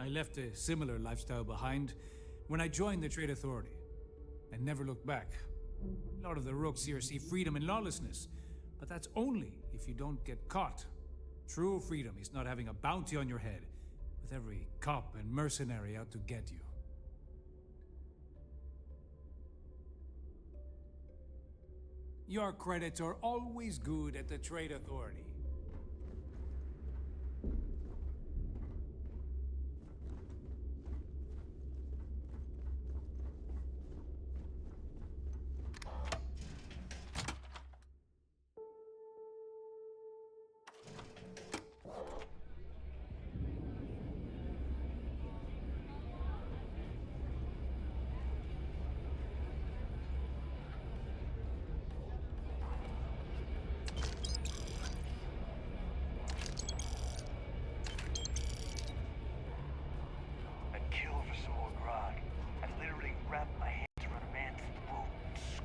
I left a similar lifestyle behind when I joined the Trade Authority, and never looked back. A lot of the rooks here see freedom in lawlessness, but that's only if you don't get caught. True freedom is not having a bounty on your head, with every cop and mercenary out to get you. Your credits are always good at the Trade Authority.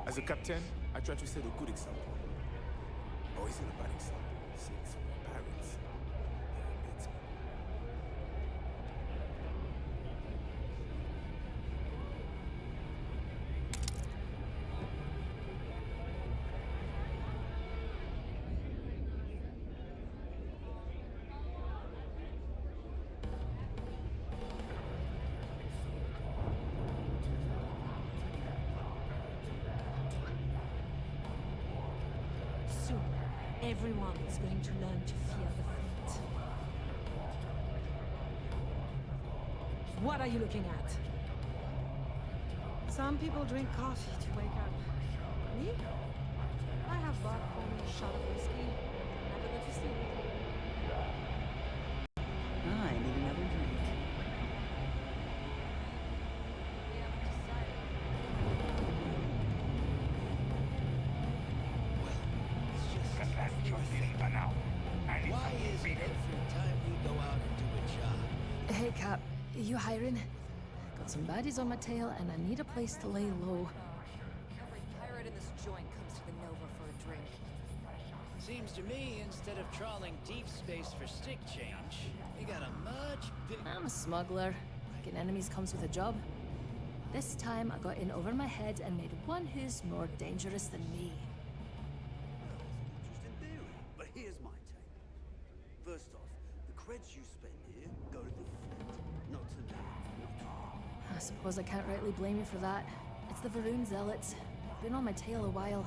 As a captain, I try to set a good example. Or is it a bad example? Since my parents, they beat me.
Everyone is going to learn to fear the fleet. What are you looking at? Some people drink coffee to wake up. Me? I have bought only a shot of whiskey. Never go to sleep.
I need another drink.
Why is it every time we go out and do a job?
Hey, Cap. You hiring? Got some baddies on my tail, and I need a place to lay low.
Every pirate in this joint comes to the Nova for a drink.
Seems to me, instead of trawling deep space for stick change, we got a much bigger...
I'm a smuggler. Making enemies comes with a job. This time, I got in over my head and made one who's more dangerous than me.
Interesting theory, but here's my take. First off, the creds you spend here go to the fleet, not to me, not to you.
I suppose I can't rightly blame you for that. It's the Varun zealots. They've been on my tail a while.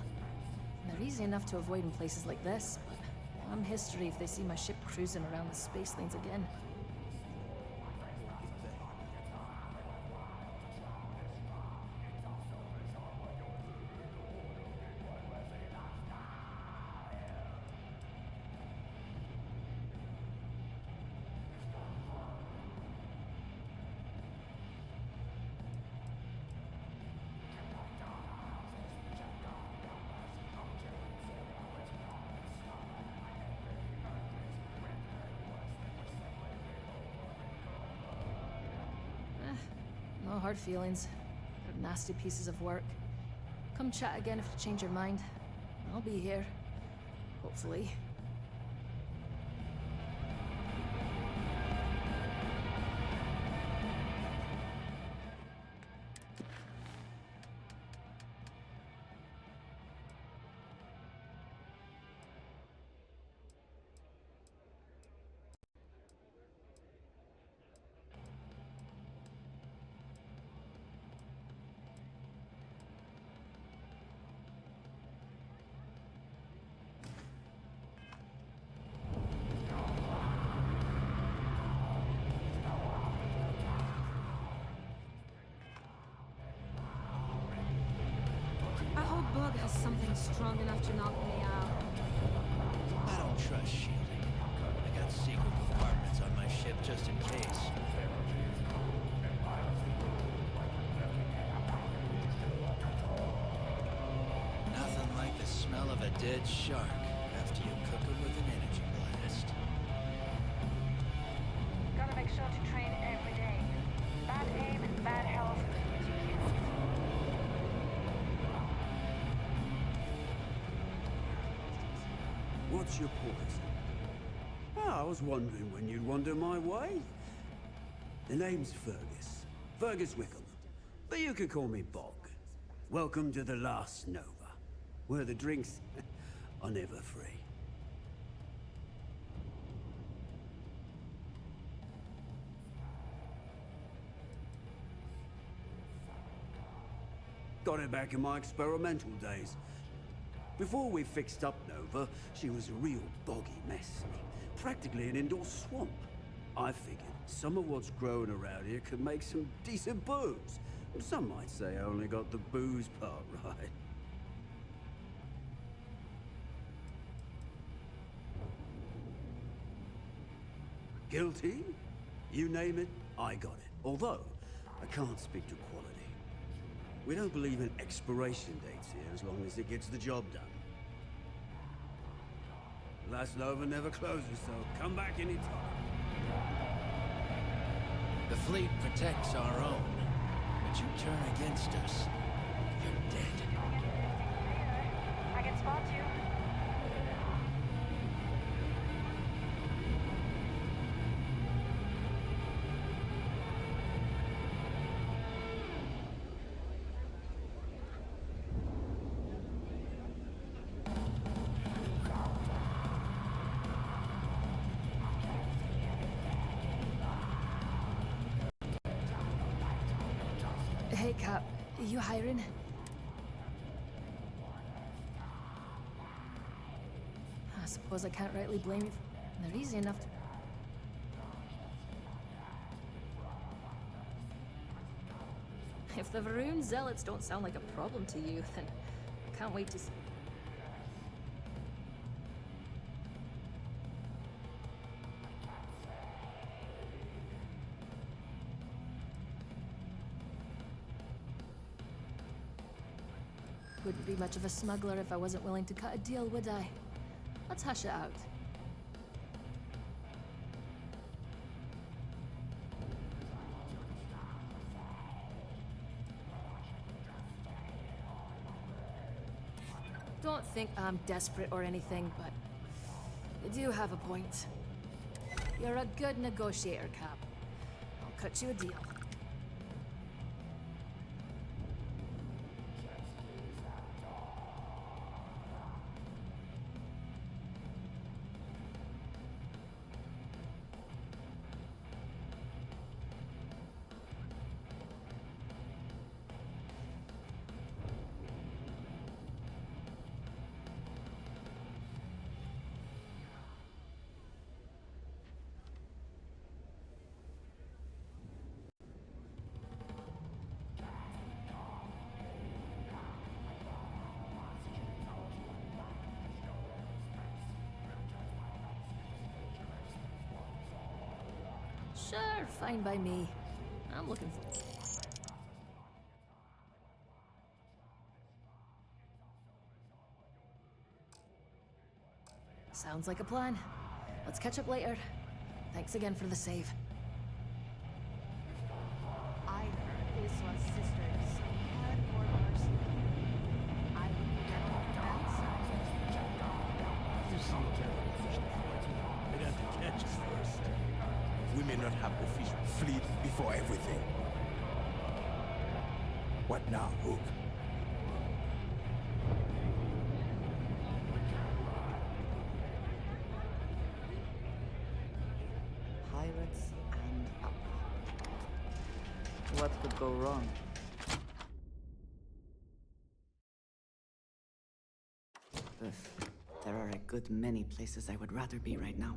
And they're easy enough to avoid in places like this, but I'm history if they see my ship cruising around the space lanes again. No hard feelings. They're nasty pieces of work. Come chat again if you change your mind. I'll be here. Hopefully. Bug has something strong enough to knock me out.
I don't trust shielding. I got secret compartments on my ship just in case. Nothing like the smell of a dead shark after you cook him with an energy blast.
Gotta make sure to train every day. Bad aim and bad health.
What's your poison? Ah, I was wondering when you'd wander my way. The name's Fergus. Fergus Wickham. But you can call me Bog. Welcome to the last Nova, where the drinks are never free. Got it back in my experimental days. Before we fixed up Nova, she was a real boggy mess. Practically an indoor swamp. I figured some of what's growing around here could make some decent booze. Some might say I only got the booze part right. Guilty? You name it, I got it. Although, I can't speak to quality. We don't believe in expiration dates here as long as it gets the job done. Last Nova never closes, so come back anytime.
The fleet protects our own, but you turn against us, you're dead.
I can spot you.
Hey, Cap. You hiring? suppose I can't rightly blame you. They're easy enough to... If the Varun zealots don't sound like a problem to you, then I can't wait to see. Wouldn't be much of a smuggler if I wasn't willing to cut a deal, would I? Let's hash it out. Don't think I'm desperate or anything, but you do have a point. You're a good negotiator, Cap. I'll cut you a deal. Sure, fine by me. I'm looking for... Sounds like a plan. Let's catch up later. Thanks again for the save.
I heard this was sister's hardcore mercy. I would be getting on the
You seem terrible fish to fry. They'd have to catch us first. We may not have the fish fleet before everything. What now, Hook?
Pirates and alcohol. What could go wrong? Ugh, there are a good many places I would rather be right now.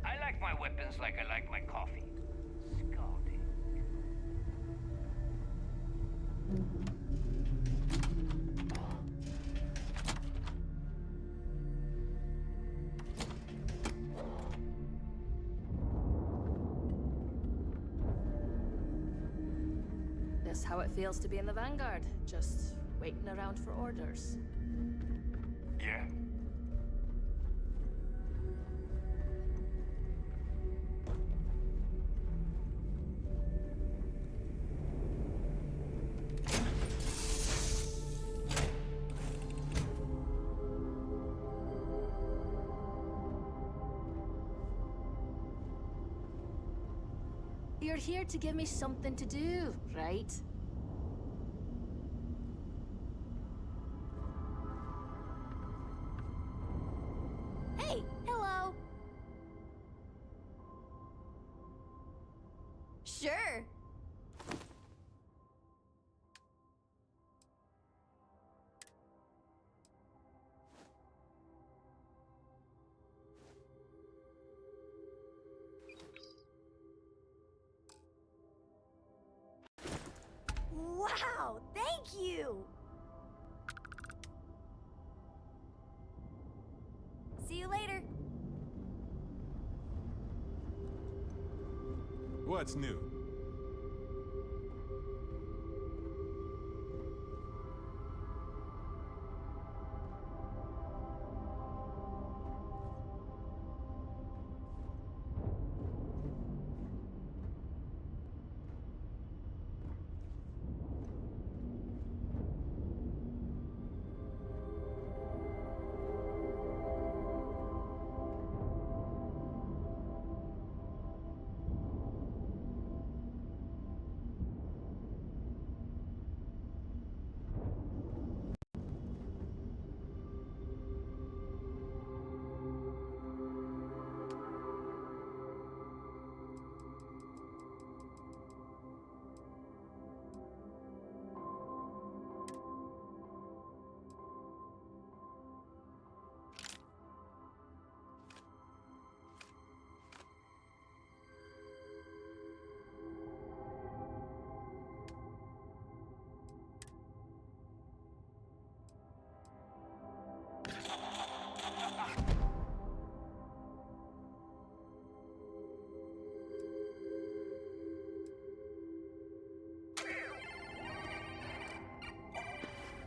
I like my weapons like I like my coffee. Scalding.
That's how it feels to be in the Vanguard. Just waiting around for orders.
Yeah.
You're here to give me something to do, right? Hey, hello. Sure.
Wow, thank you! See you later.
What's new?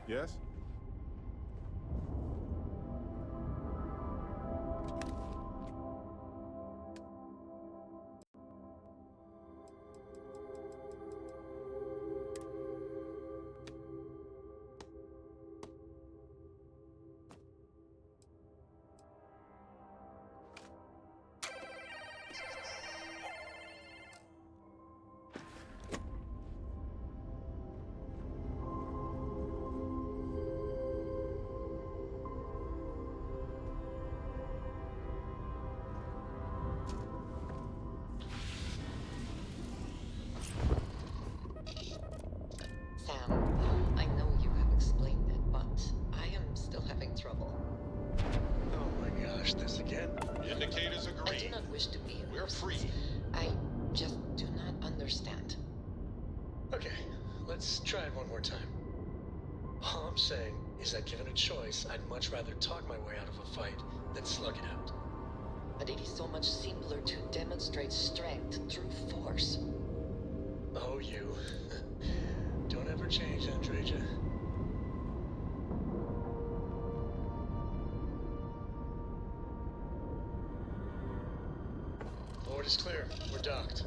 Yes?
I know you have explained it, but I am still having trouble.
Oh my gosh, this again?
Indicators agree.
I do not wish to be a
We're
nuisance.
free.
I just do not understand.
Okay, let's try it one more time. All I'm saying is that given a choice, I'd much rather talk my way out of a fight than slug it out.
But it is so much simpler to demonstrate strength through force.
Oh, you. Don't ever change, Andreja. Board is clear. We're docked.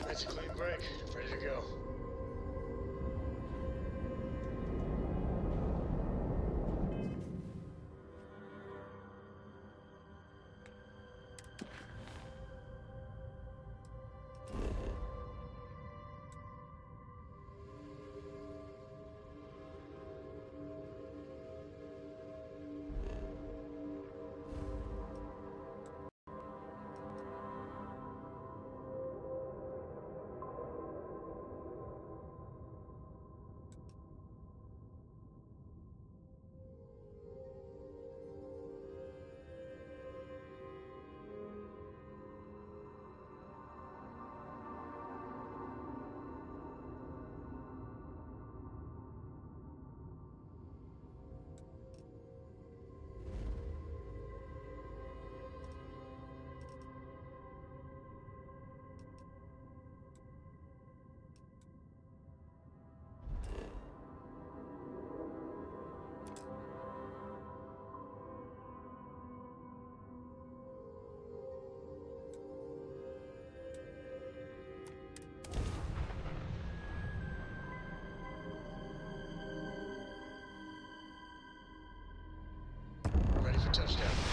That's a clean break. Ready to go. Ready for touchdown.